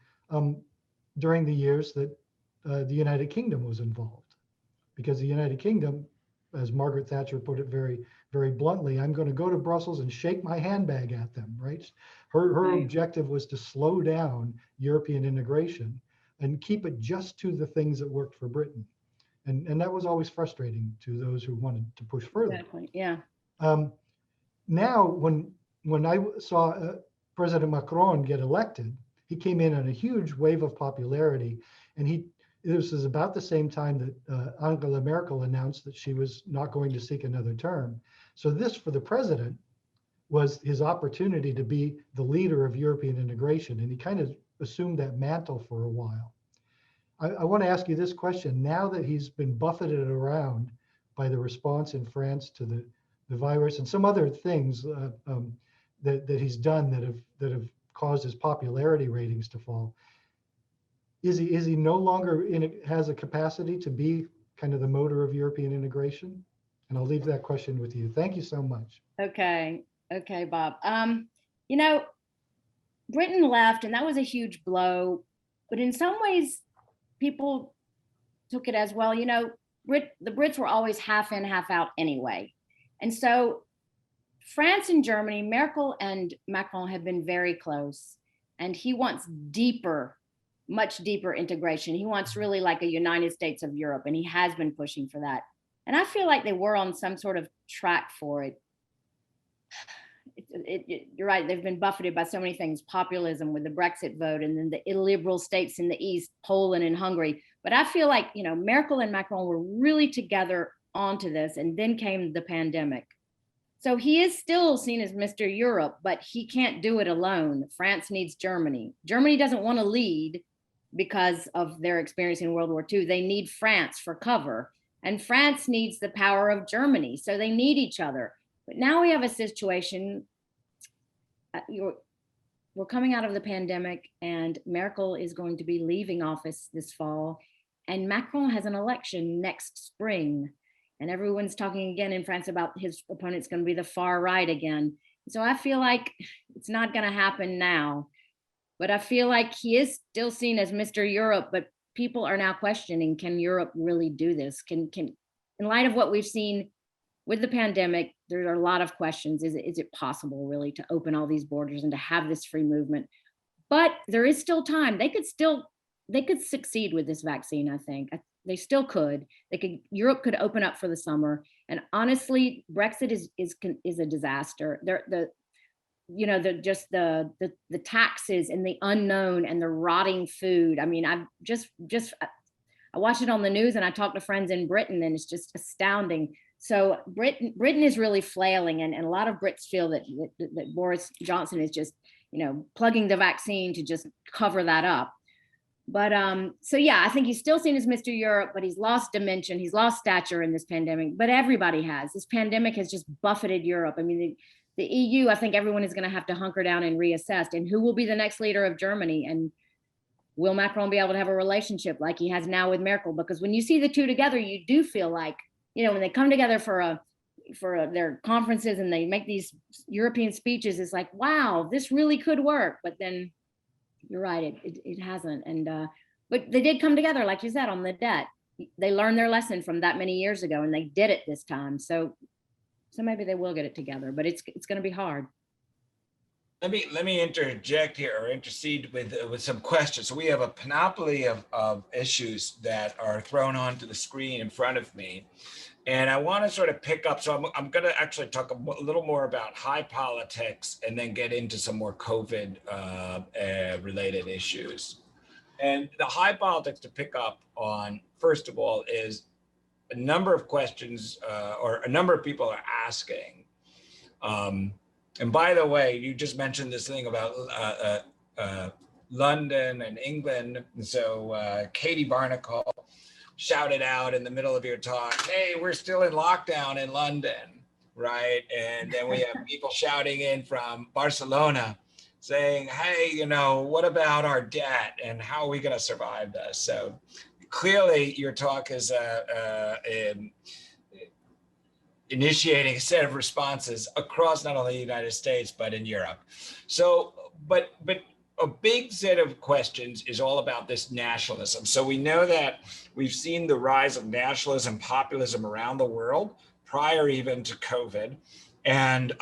during the years that the United Kingdom was involved. Because the United Kingdom, as Margaret Thatcher put it very, very bluntly, I'm going to go to Brussels and shake my handbag at them, right? Her Right. objective was to slow down European integration and keep it just to the things that worked for Britain. And that was always frustrating to those who wanted to push further. Exactly. Yeah. Now, when I saw President Macron get elected, he came in on a huge wave of popularity. And this is about the same time that Angela Merkel announced that she was not going to seek another term. So this, for the president, was his opportunity to be the leader of European integration. And he kind of assumed that mantle for a while. I want to ask you this question. Now that he's been buffeted around by the response in France to the virus and some other things that he's done that have caused his popularity ratings to fall. Is he no longer has a capacity to be kind of the motor of European integration? And I'll leave that question with you. Thank you so much. Okay, Bob. You know, Britain left, and that was a huge blow. But in some ways, people took it as, well, you know, the Brits were always half in, half out anyway. And so France and Germany, Merkel and Macron have been very close. And he wants deeper, much deeper integration. He wants really like a United States of Europe, and he has been pushing for that. And I feel like they were on some sort of track for it. You're right, they've been buffeted by so many things, populism with the Brexit vote, and then the illiberal states in the East, Poland and Hungary. But I feel like, you know, Merkel and Macron were really together onto this, and then came the pandemic. So he is still seen as Mr. Europe, but he can't do it alone. France needs Germany. Germany doesn't want to lead because of their experience in World War II. They need France for cover, and France needs the power of Germany. So they need each other. But now we have a situation, we're coming out of the pandemic, and Merkel is going to be leaving office this fall, and Macron has an election next spring. And everyone's talking again in France about his opponent's going to be the far right again. So I feel like it's not going to happen now, but I feel like he is still seen as Mr. Europe, but people are now questioning, can Europe really do this? In light of what we've seen with the pandemic, there are a lot of questions. Is it possible really to open all these borders and to have this free movement? But there is still time. They could succeed with this vaccine, I think. They still could. Europe could open up for the summer. And honestly, Brexit is a disaster. The taxes and the unknown and the rotting food. I mean, I watch it on the news, and I talk to friends in Britain, and it's just astounding. So Britain is really flailing, and a lot of Brits feel that Boris Johnson is just, you know, plugging the vaccine to just cover that up. But so yeah, I think he's still seen as Mr. Europe, but he's lost dimension, he's lost stature in this pandemic. But everybody has. This pandemic has just buffeted Europe. I mean, the EU, I think everyone is going to have to hunker down and reassess. And who will be the next leader of Germany? And will Macron be able to have a relationship like he has now with Merkel? Because when you see the two together, you do feel like, you know, when they come together for their conferences and they make these European speeches, it's like, wow, this really could work. But then you're right, it hasn't. And but they did come together, like you said, on the debt. They learned their lesson from that many years ago, and they did it this time. So maybe they will get it together, but it's going to be hard. Let me interject here, or intercede with some questions. So we have a panoply of issues that are thrown onto the screen in front of me. And I want to sort of pick up, so I'm going to actually talk a little more about high politics and then get into some more COVID related issues. And the high politics to pick up on, first of all, is a number of questions or a number of people are asking. And by the way, you just mentioned this thing about London and England. And so Katie Barnacle shouted out in the middle of your talk, hey, we're still in lockdown in London, right? And then we have people shouting in from Barcelona saying, hey, you know, what about our debt and how are we going to survive this? So clearly your talk is initiating a set of responses across not only the United States, but in Europe. So, but a big set of questions is all about this nationalism. So we know that we've seen the rise of nationalism, populism around the world prior even to COVID. And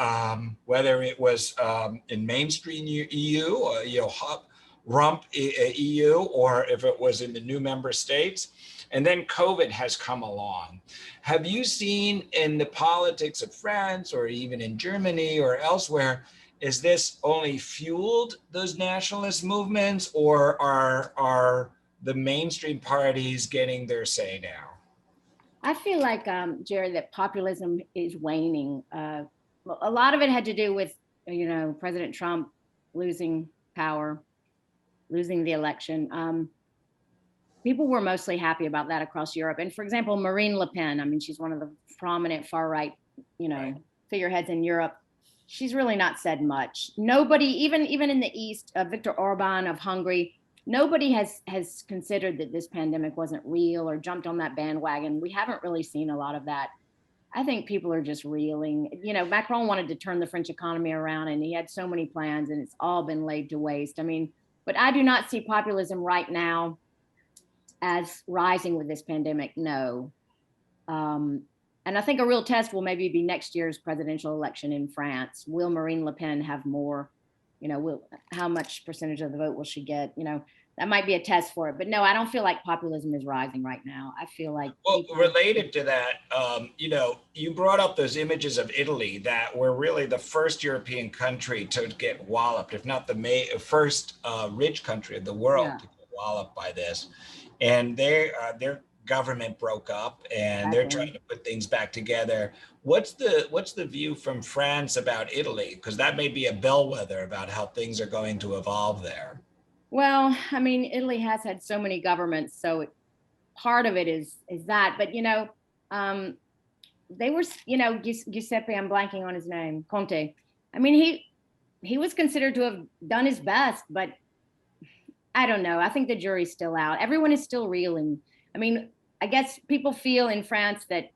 whether it was in mainstream EU, rump EU, or if it was in the new member states. And then COVID has come along. Have you seen in the politics of France or even in Germany or elsewhere, is this only fueled those nationalist movements, or are the mainstream parties getting their say now? I feel like, Jared, that populism is waning. A lot of it had to do with, you know, President Trump losing power, losing the election. People were mostly happy about that across Europe. And for example, Marine Le Pen, I mean, she's one of the prominent far right, you know, figureheads in Europe. she's really not said much. Nobody, even in the East, Viktor Orban of Hungary, nobody has considered that this pandemic wasn't real or jumped on that bandwagon. We haven't really seen a lot of that. I think people are just reeling. You know, Macron wanted to turn the French economy around and he had so many plans and it's all been laid to waste. I mean, but I do not see populism right now as rising with this pandemic, no. And I think a real test will maybe be next year's presidential election in France. Will Marine Le Pen have more, how much percentage of the vote will she get? That might be a test for it. But no, I don't feel like populism is rising right now. I feel like— Well, related to that, you brought up those images of Italy that were really the first European country to get walloped, if not the first rich country of the world to get walloped by this. And their government broke up and they're trying to put things back together. What's the view from France about Italy? Because that may be a bellwether about how things are going to evolve there. Well, I mean, Italy has had so many governments, so part of it is that. But they were, Giuseppe, I'm blanking on his name, Conte. I mean, he was considered to have done his best, but I don't know. I think the jury's still out. Everyone is still reeling. I mean, I guess people feel in France that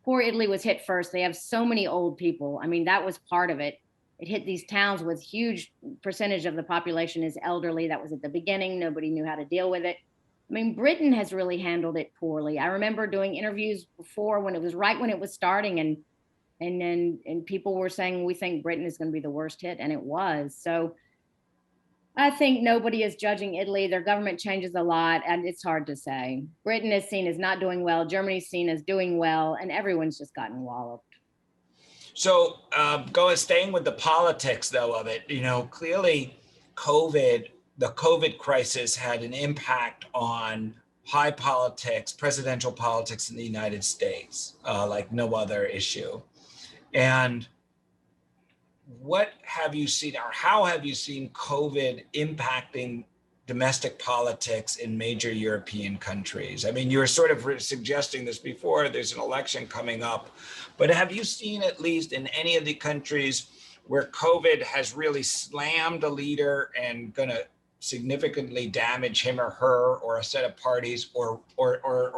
poor Italy was hit first. They have so many old people. I mean, that was part of it. It hit these towns with huge percentage of the population is elderly. That was at the beginning. Nobody knew how to deal with it. I mean, Britain has really handled it poorly. I remember doing interviews before when it was right when it was starting, and people were saying, we think Britain is going to be the worst hit, and it was. So I think nobody is judging Italy. Their government changes a lot, and it's hard to say. Britain is seen as not doing well. Germany's seen as doing well, and everyone's just gotten walloped. So staying with the politics, though, of it, clearly the COVID crisis had an impact on high politics, presidential politics in the United States, like no other issue. And what have you seen, or how have you seen COVID impacting domestic politics in major European countries? I mean, you were sort of suggesting this before, there's an election coming up, but have you seen, at least in any of the countries where COVID has really slammed a leader and going to significantly damage him or her or a set of parties, or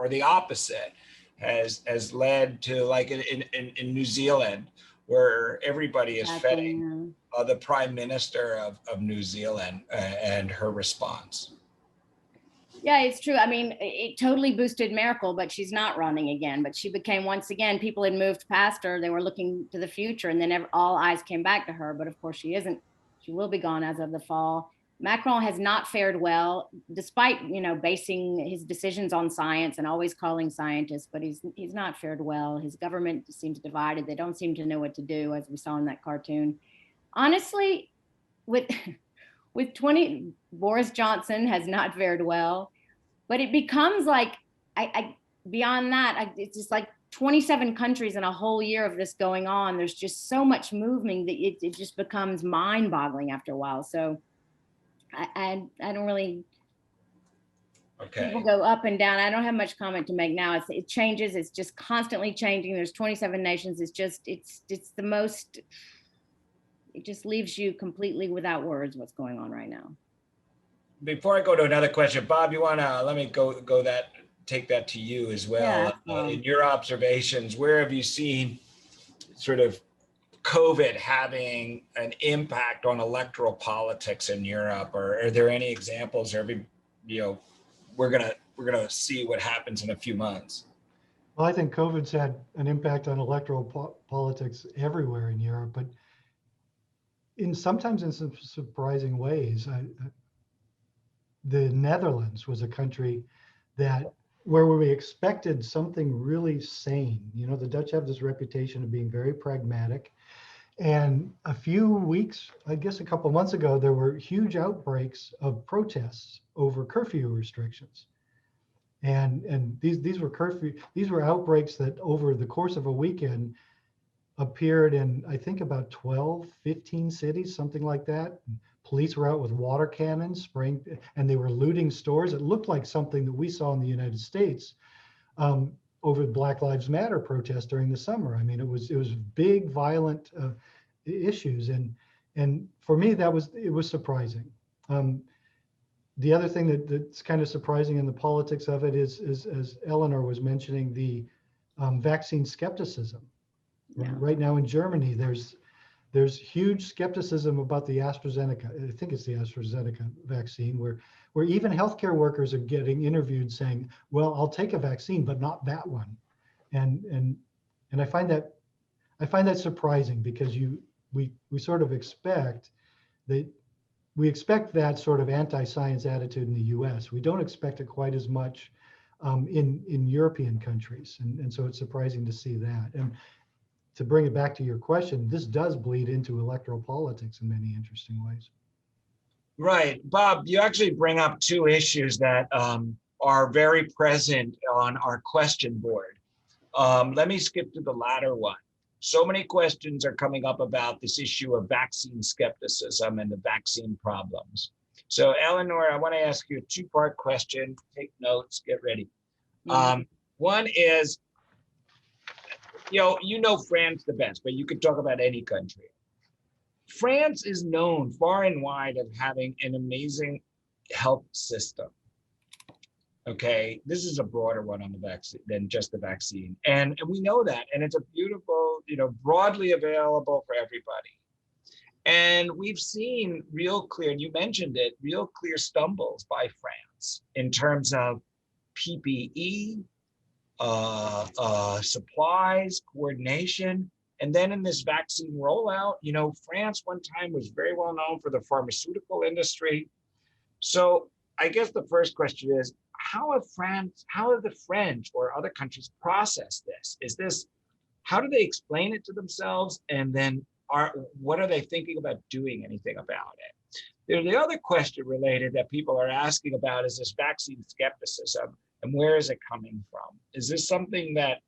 the opposite has led to, like in New Zealand, where everybody is fetting the prime minister of New Zealand and her response? Yeah, it's true. I mean, it totally boosted Merkel, but she's not running again. But she became, once again, people had moved past her. They were looking to the future, and then all eyes came back to her. But of course, she isn't. She will be gone as of the fall. Macron has not fared well, despite, basing his decisions on science and always calling scientists, but he's not fared well. His government seems divided. They don't seem to know what to do, as we saw in that cartoon. Honestly, with 20, Boris Johnson has not fared well, but it becomes like, beyond that, it's just like 27 countries in a whole year of this going on. There's just so much moving that it just becomes mind-boggling after a while. So I don't really, people go up and down. I don't have much comment to make now. It changes. It's just constantly changing. There's 27 nations. It's the most, it just leaves you completely without words what's going on right now. Before I go to another question, Bob, you want to let me take that to you as well. Yeah. In your observations, where have you seen sort of COVID having an impact on electoral politics in Europe, or are there any examples? We're gonna see what happens in a few months. Well, I think COVID's had an impact on electoral politics everywhere in Europe, but sometimes in some surprising ways. The Netherlands was a country where we expected something really sane. The Dutch have this reputation of being very pragmatic. And a few weeks, I guess a couple of months ago, there were huge outbreaks of protests over curfew restrictions. And these were outbreaks that over the course of a weekend appeared in, I think, about 12, 15 cities, something like that. Police were out with water cannons spraying, and they were looting stores. It looked like something that we saw in the United States over Black Lives Matter protests during the summer. I mean, it was big, violent issues. And for me, it was surprising. The other thing that's kind of surprising in the politics of it is as Eleanor was mentioning, the vaccine skepticism. Yeah. Right now in Germany, there's huge skepticism about the AstraZeneca. I think it's the AstraZeneca vaccine, where even healthcare workers are getting interviewed saying, "Well, I'll take a vaccine, but not that one." And I find that surprising, because we sort of expect that sort of anti-science attitude in the U.S. We don't expect it quite as much in European countries, and so it's surprising to see that. And to bring it back to your question, this does bleed into electoral politics in many interesting ways. Right. Bob, you actually bring up two issues that are very present on our question board. Let me skip to the latter one. So many questions are coming up about this issue of vaccine skepticism and the vaccine problems. So Eleanor, I want to ask you a two-part question. Take notes, get ready. One is, you know France the best, but you could talk about any country. France is known far and wide of having an amazing health system. Okay, this is a broader one on the vaccine than just the vaccine. And we know that, and it's a beautiful, broadly available for everybody. And we've seen real clear, and you mentioned it, real clear stumbles by France in terms of PPE, supplies, coordination. And then in this vaccine rollout, France one time was very well known for the pharmaceutical industry. So I guess the first question is, how have the French or other countries processed this? How do they explain it to themselves? And then what are they thinking about doing anything about it? The other question related that people are asking about is this vaccine skepticism, and where is it coming from? Is this something that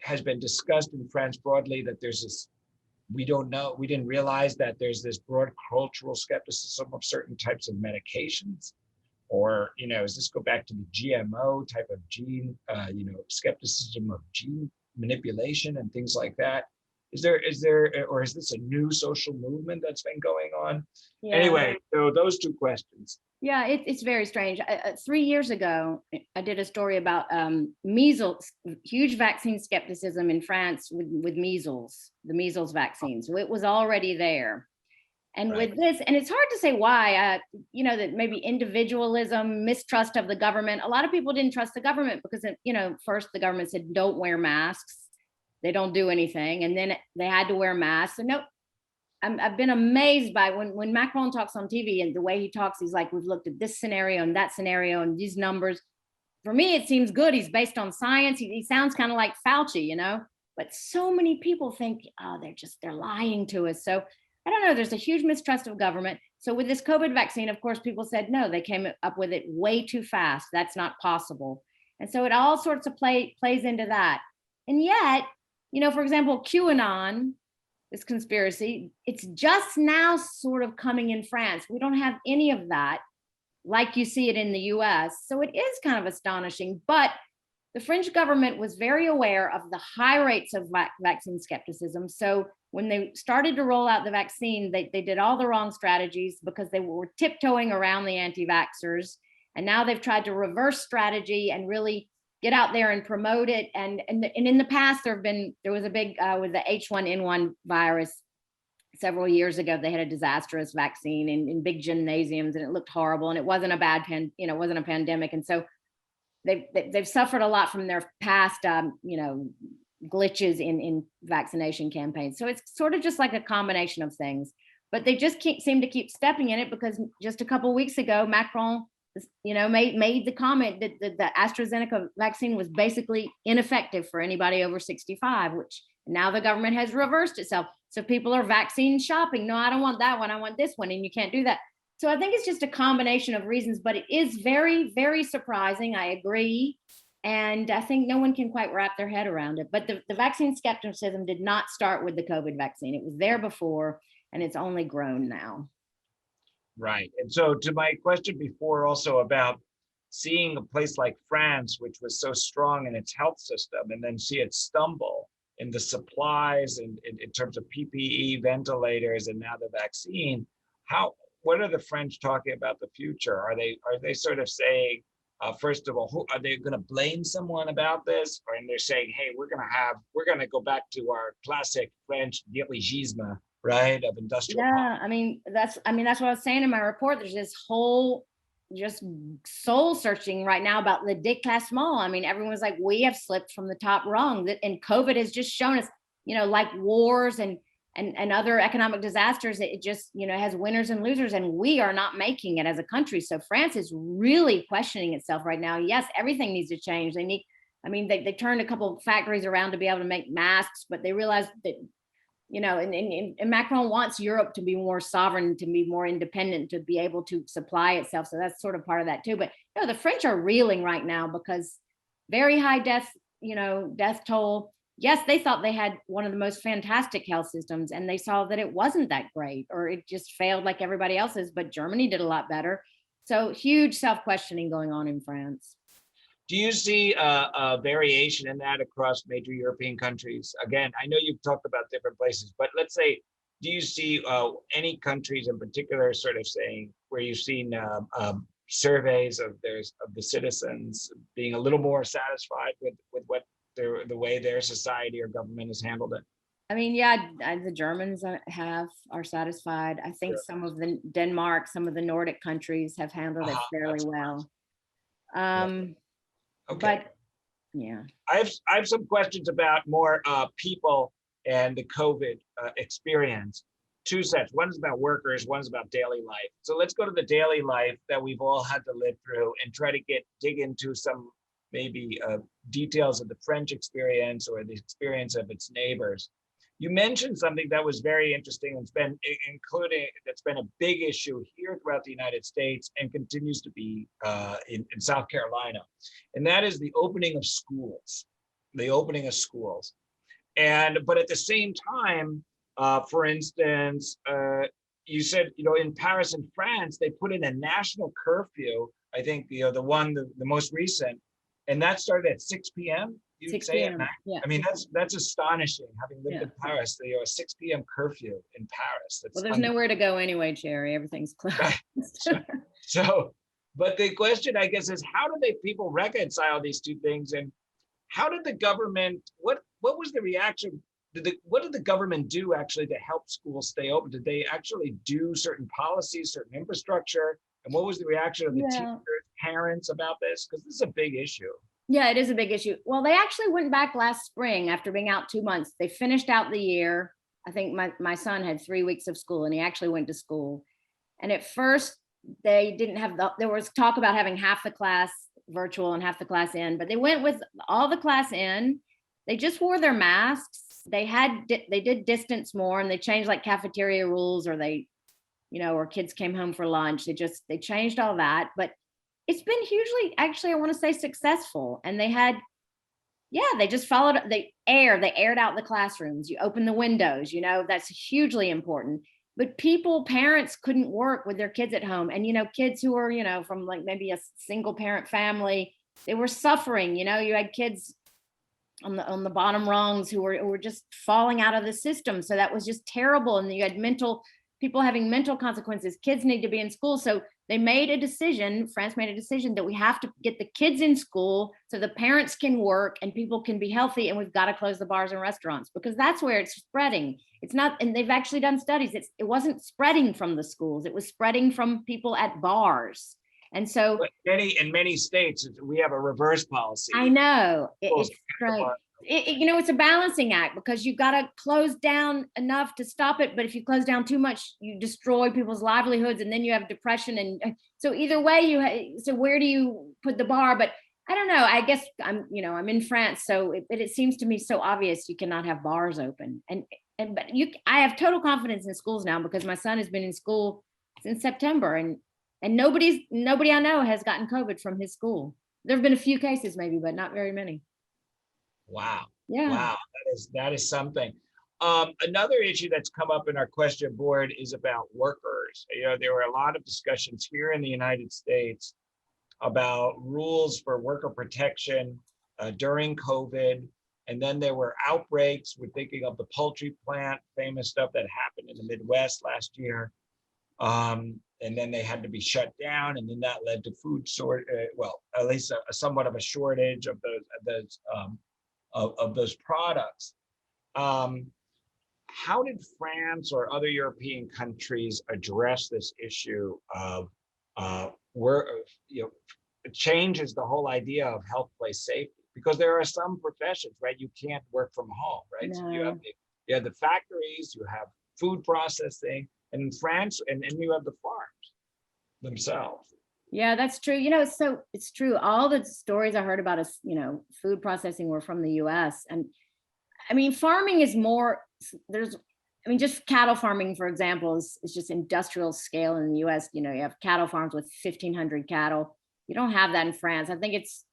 has been discussed in France broadly, that there's this, we didn't realize that there's this broad cultural skepticism of certain types of medications? Or, does this go back to the GMO type of gene, skepticism of gene manipulation and things like that? Is this a new social movement that's been going on? Yeah. Anyway, so those two questions. Yeah, it's very strange. 3 years ago, I did a story about measles, huge vaccine skepticism in France with measles, the measles vaccines. It was already there. And Right. with this, and it's hard to say why, that maybe individualism, mistrust of the government. A lot of people didn't trust the government because, first the government said, don't wear masks. They don't do anything. And then they had to wear masks. And I've been amazed by when Macron talks on TV and the way he talks, he's like, we've looked at this scenario and that scenario and these numbers. For me, it seems good. He's based on science. He sounds kind of like Fauci, but so many people think, oh, they're lying to us. So I don't know, there's a huge mistrust of government. So with this COVID vaccine, of course, people said, no, they came up with it way too fast. That's not possible. And so it all sorts of plays into that. And yet, for example, QAnon, this conspiracy, it's just now sort of coming in France. We don't have any of that like you see it in the US. So it is kind of astonishing, but the French government was very aware of the high rates of vaccine skepticism. So when they started to roll out the vaccine, they did all the wrong strategies because they were tiptoeing around the anti-vaxxers. And now they've tried to reverse strategy and really get out there and promote it. And in the past, there was a big, with the H1N1 virus several years ago, they had a disastrous vaccine in big gymnasiums and it looked horrible and it wasn't it wasn't a pandemic. And so they've suffered a lot from their past, glitches in vaccination campaigns. So it's sort of just like a combination of things, but they just seem to keep stepping in it because just a couple of weeks ago, Macron, made the comment that the AstraZeneca vaccine was basically ineffective for anybody over 65, which now the government has reversed itself. So people are vaccine shopping. No, I don't want that one. I want this one. And you can't do that. So I think it's just a combination of reasons, but it is very, very surprising. I agree. And I think no one can quite wrap their head around it. But the vaccine skepticism did not start with the COVID vaccine. It was there before, and it's only grown now. Right. And so to my question before also about seeing a place like France, which was so strong in its health system, and then see it stumble. in the supplies and in terms of PPE, ventilators, and now the vaccine. What are the French talking about the future? Are they sort of saying, first of all, are they going to blame someone about this? Or they're saying, hey, we're going to go back to our classic French dirigisme, right, of industrial. Yeah, that's what I was saying in my report. There's this whole just soul searching right now about the déclassement. Everyone's like, we have slipped from the top rung, and COVID has just shown us, like wars and other economic disasters, it just, has winners and losers, and we are not making it as a country. So France is really questioning itself right now. Yes, everything needs to change. They turned a couple of factories around to be able to make masks, but they realized that, and Macron wants Europe to be more sovereign, to be more independent, to be able to supply itself. So that's sort of part of that too. But the French are reeling right now because very high death toll. Yes, they thought they had one of the most fantastic health systems, and they saw that it wasn't that great, or it just failed like everybody else's, but Germany did a lot better. So huge self-questioning going on in France. Do you see a variation in that across major European countries? Again, I know you've talked about different places, but let's say, do you see any countries in particular sort of saying where you've seen surveys of the citizens being a little more satisfied with what the way their society or government has handled it? The Germans are satisfied. I think some of the Denmark, some of the Nordic countries have handled it fairly well. Okay. But yeah, I have some questions about more people and the COVID experience. Two sets. One is about workers, one is about daily life. So let's go to the daily life that we've all had to live through and try to dig into some maybe details of the French experience or the experience of its neighbors. You mentioned something that was very interesting and that's been a big issue here throughout the United States and continues to be in South Carolina. And that is the opening of schools, but at the same time, for instance, you said, in Paris and France, they put in a national curfew. I think, the most recent, and that started at 6 p.m. 6 p.m. Yeah. That's astonishing. Having lived in Paris, a 6 p.m. curfew in Paris. There's nowhere to go anyway, Jerry. Everything's closed. But the question, I guess, is how do people reconcile these two things, and how did the government? What was the reaction? What did the government do actually to help schools stay open? Did they actually do certain policies, certain infrastructure? And what was the reaction of the teachers, parents about this? Because this is a big issue. Yeah, it is a big issue. Well, they actually went back last spring after being out 2 months. They finished out the year. I think my son had 3 weeks of school, and he actually went to school. And at first, they didn't have there was talk about having half the class virtual and half the class in, but they went with all the class in. They just wore their masks. They did distance more, and they changed like cafeteria rules, or or kids came home for lunch. They changed all that, but it's been hugely, actually, I want to say successful. And they just followed, they aired out the classrooms. You open the windows, that's hugely important. But parents couldn't work with their kids at home. And, kids who are, from like maybe a single parent family, they were suffering. You had kids on the bottom rungs who were just falling out of the system. So that was just terrible. And you had people having mental consequences. Kids need to be in school. So France made a decision that we have to get the kids in school so the parents can work and people can be healthy, and we've got to close the bars and restaurants because that's where it's spreading. It's not, and they've actually done studies. It wasn't spreading from the schools. It was spreading from people at bars. And so in many states, we have a reverse policy. I know. It's strange. It's a balancing act because you've got to close down enough to stop it. But if you close down too much, you destroy people's livelihoods, and then you have depression. And so either way, so where do you put the bar? But I don't know. I guess I'm in France, so it seems to me so obvious you cannot have bars open. I have total confidence in schools now because my son has been in school since September, and nobody I know has gotten COVID from his school. There have been a few cases maybe, but not very many. Wow. Yeah. Wow. That is something. Another issue that's come up in our question board is about workers. There were a lot of discussions here in the United States about rules for worker protection during COVID. And then there were outbreaks. We're thinking of the poultry plant, famous stuff that happened in the Midwest last year. And then they had to be shut down, and then that led to food well, at least somewhat of a shortage of those products. How did France or other European countries address this issue of where it changes the whole idea of health place safety? Because there are some professions, right? You can't work from home, right? No. So you have the factories, you have food processing, and in France, and you have the farms themselves. Yeah, that's true. So it's true. All the stories I heard about us, food processing were from the US. And I mean, farming is more, just cattle farming, for example, is just industrial scale in the US. You have cattle farms with 1,500 cattle. You don't have that in France. I think it's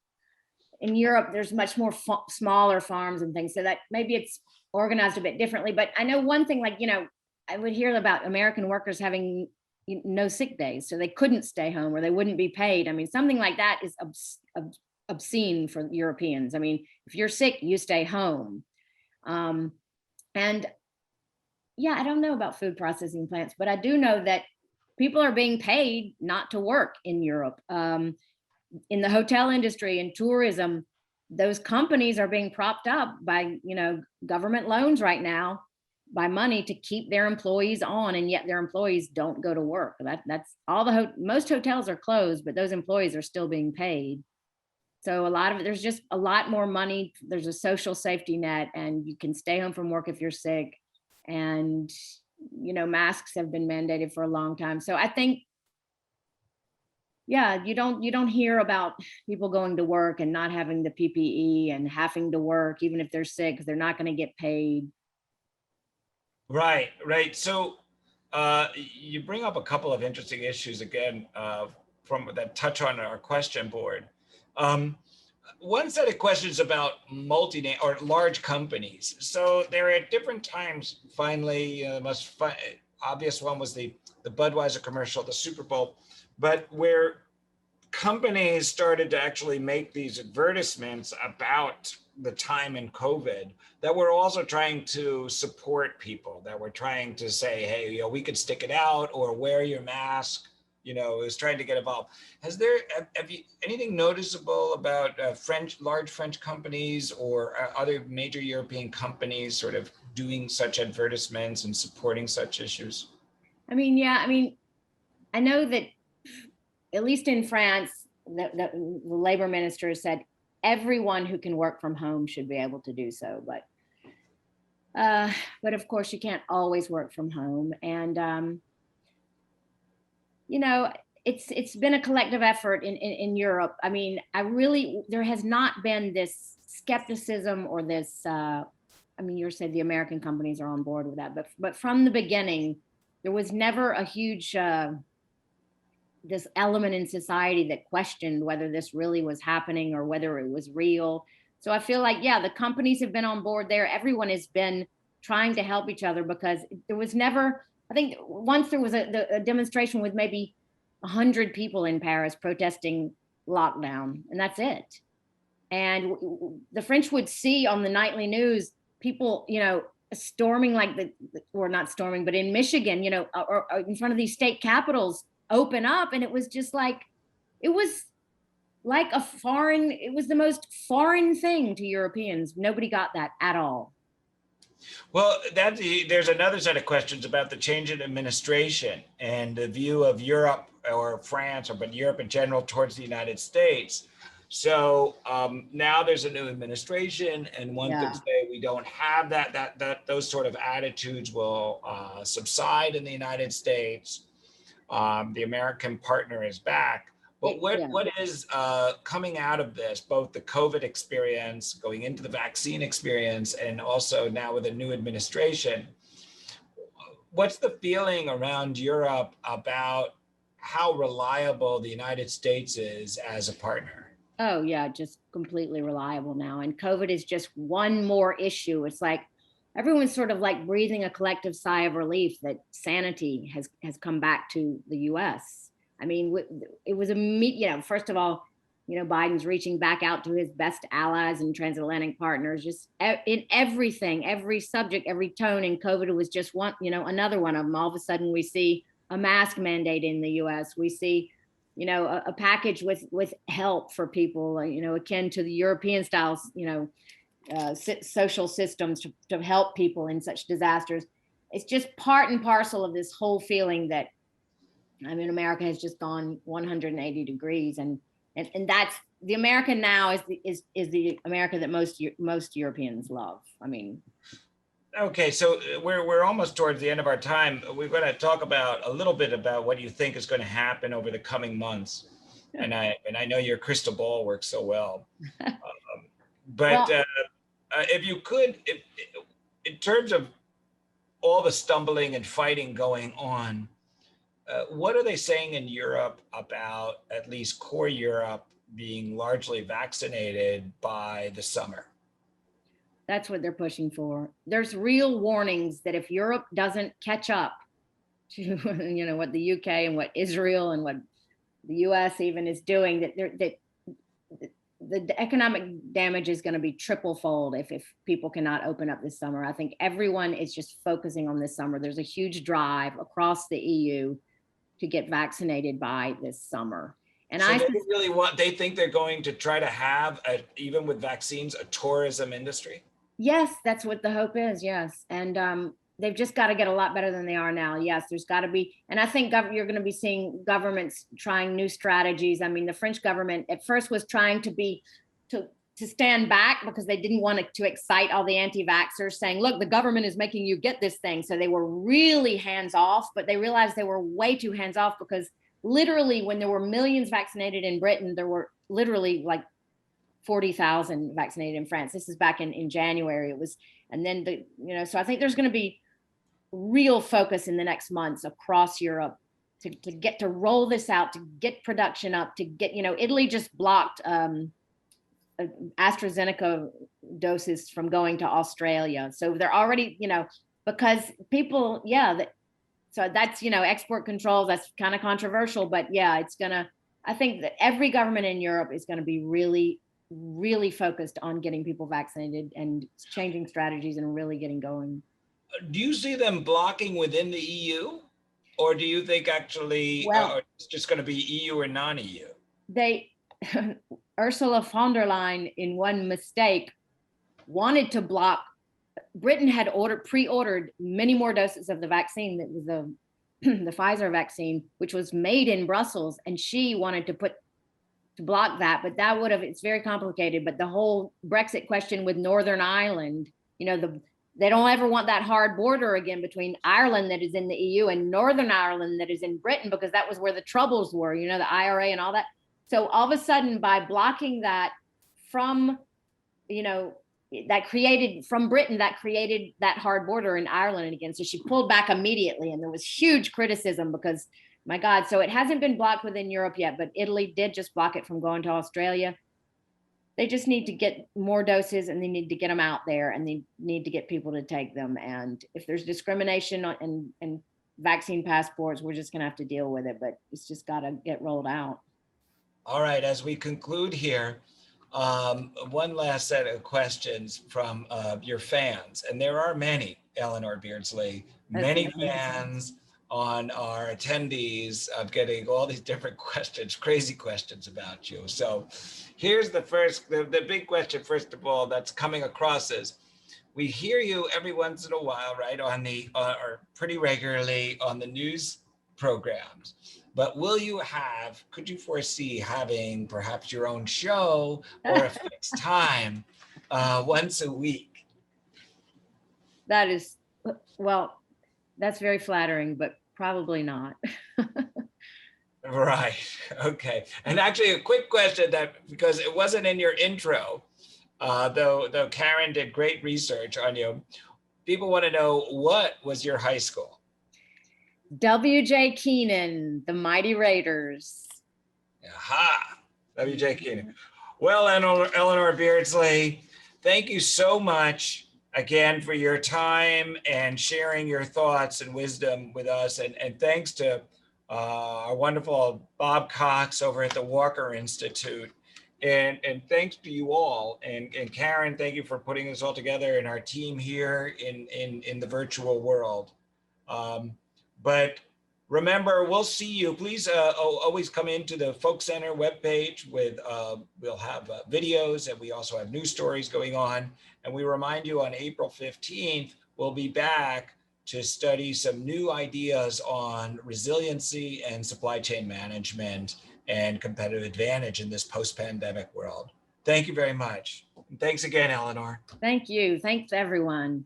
in Europe, there's much more smaller farms and things. So that maybe it's organized a bit differently. But I know one thing, I would hear about American workers having no sick days, so they couldn't stay home or they wouldn't be paid. I mean, something like that is obscene for Europeans. I mean, if you're sick, you stay home. And yeah, I don't know about food processing plants, but I do know that people are being paid not to work in Europe. In the hotel industry and tourism, those companies are being propped up by, government loans right now, by money to keep their employees on, and yet their employees don't go to work. That's all most hotels are closed, but those employees are still being paid. So there's just a lot more money. There's a social safety net, and you can stay home from work if you're sick. And, masks have been mandated for a long time. So I think, yeah, you don't hear about people going to work and not having the PPE and having to work, even if they're sick, because they're not going to get paid. Right. So you bring up a couple of interesting issues again from that touch on our question board. One set of questions about or large companies. So there are at different times, finally, obvious one was the Budweiser commercial, the Super Bowl, but where companies started to actually make these advertisements about the time in COVID that were also trying to support people, that were trying to say, hey, we could stick it out or wear your mask, is trying to get involved. Have you anything noticeable about large French companies or other major European companies sort of doing such advertisements and supporting such issues? I know that at least in France, the labor minister said everyone who can work from home should be able to do so. But of course, you can't always work from home. And, it's been a collective effort in Europe. I mean, there has not been this skepticism or this, you're saying the American companies are on board with that, but from the beginning, there was never a huge, this element in society that questioned whether this really was happening or whether it was real. So I feel like, yeah, the companies have been on board there. Everyone has been trying to help each other, because there was never, I think once there was a demonstration with maybe 100 people in Paris protesting lockdown, and that's it. And the French would see on the nightly news people, storming or not storming, but in Michigan, or in front of these state capitals, open up, and it was just it was the most foreign thing to Europeans. Nobody got that at all. Well, there's another set of questions about the change in administration and the view of Europe or France, but Europe in general towards the United States. So now there's a new administration, and one could say we don't have that those sort of attitudes will subside in the United States. The American partner is back. But what is coming out of this, both the COVID experience, going into the vaccine experience, and also now with a new administration, what's the feeling around Europe about how reliable the United States is as a partner? Oh, yeah, just completely reliable now. And COVID is just one more issue. It's like everyone's sort of breathing a collective sigh of relief that sanity has come back to the US. I mean, it was first of all, Biden's reaching back out to his best allies and transatlantic partners, just in everything, every subject, every tone. And COVID was just one, another one of them. All of a sudden we see a mask mandate in the US. We see, a package with help for people, akin to the European styles, social systems to help people in such disasters. It's just part and parcel of this whole feeling that, America has just gone 180 degrees, and that's the America now is the America that most Europeans love. Okay, so we're almost towards the end of our time. We're going to talk about a little bit about what you think is going to happen over the coming months, and I know your crystal ball works so well. If you could, in terms of all the stumbling and fighting going on, what are they saying in Europe about at least core Europe being largely vaccinated by the summer? That's what they're pushing for. There's real warnings that if Europe doesn't catch up to, what the UK and what Israel and what the US even is doing, that the economic damage is going to be triple fold if people cannot open up this summer. I think everyone is just focusing on this summer. There's a huge drive across the EU to get vaccinated by this summer. And so they think they're going to try to have, even with vaccines, a tourism industry? Yes, that's what the hope is. Yes. And they've just got to get a lot better than they are now. Yes, there's got to be. And I think you're going to be seeing governments trying new strategies. The French government at first was trying to stand back because they didn't want to excite all the anti-vaxxers, saying, look, the government is making you get this thing. So they were really hands off, but they realized they were way too hands off, because literally when there were millions vaccinated in Britain, there were literally like 40,000 vaccinated in France. This is back in January. It was, and then so I think there's going to be real focus in the next months across Europe to get to roll this out, to get production up, to get, Italy just blocked AstraZeneca doses from going to Australia. So they're already, because people, so that's, export controls, that's kind of controversial, but I think that every government in Europe is going to be really, really focused on getting people vaccinated and changing strategies and really getting going. Do you see them blocking within the EU? Or do you think actually it's just going to be EU or non-EU? Ursula von der Leyen, in one mistake, wanted to block. Britain had pre-ordered many more doses of the vaccine, that was the Pfizer vaccine, which was made in Brussels, and she wanted to block that. But that it's very complicated. But the whole Brexit question with Northern Ireland, they don't ever want that hard border again between Ireland, that is in the EU, and Northern Ireland, that is in Britain, because that was where the troubles were, the IRA and all that. So all of a sudden, by blocking that from, that created from Britain, that created that hard border in Ireland again. So she pulled back immediately, and there was huge criticism because, my God, so it hasn't been blocked within Europe yet, but Italy did just block it from going to Australia. They just need to get more doses, and they need to get them out there, and they need to get people to take them. And if there's discrimination and vaccine passports, we're just going to have to deal with it, but it's just got to get rolled out. All right, as we conclude here, one last set of questions from your fans, and there are many, Eleanor Beardsley, many fans on our attendees of getting all these different questions, crazy questions about you. So here's the big question, first of all, that's coming across is, we hear you every once in a while, right, on or pretty regularly on the news programs. But could you foresee having perhaps your own show or a fixed time once a week? That's very flattering, but probably not. Right, okay. And actually a quick question because it wasn't in your intro, though Karen did great research on you. People want to know, what was your high school? W.J. Keenan, the Mighty Raiders. Aha, W.J. Keenan. Well, Eleanor Beardsley, thank you so much again for your time and sharing your thoughts and wisdom with us. And thanks to our wonderful Bob Cox over at the Walker Institute. And thanks to you all. And Karen, thank you for putting this all together, and our team here in the virtual world. But remember, we'll see you. Please always come into the Folk Center webpage with, we'll have videos, and we also have news stories going on. And we remind you on April 15th, we'll be back to study some new ideas on resiliency and supply chain management and competitive advantage in this post-pandemic world. Thank you very much. And thanks again, Eleanor. Thank you. Thanks, everyone.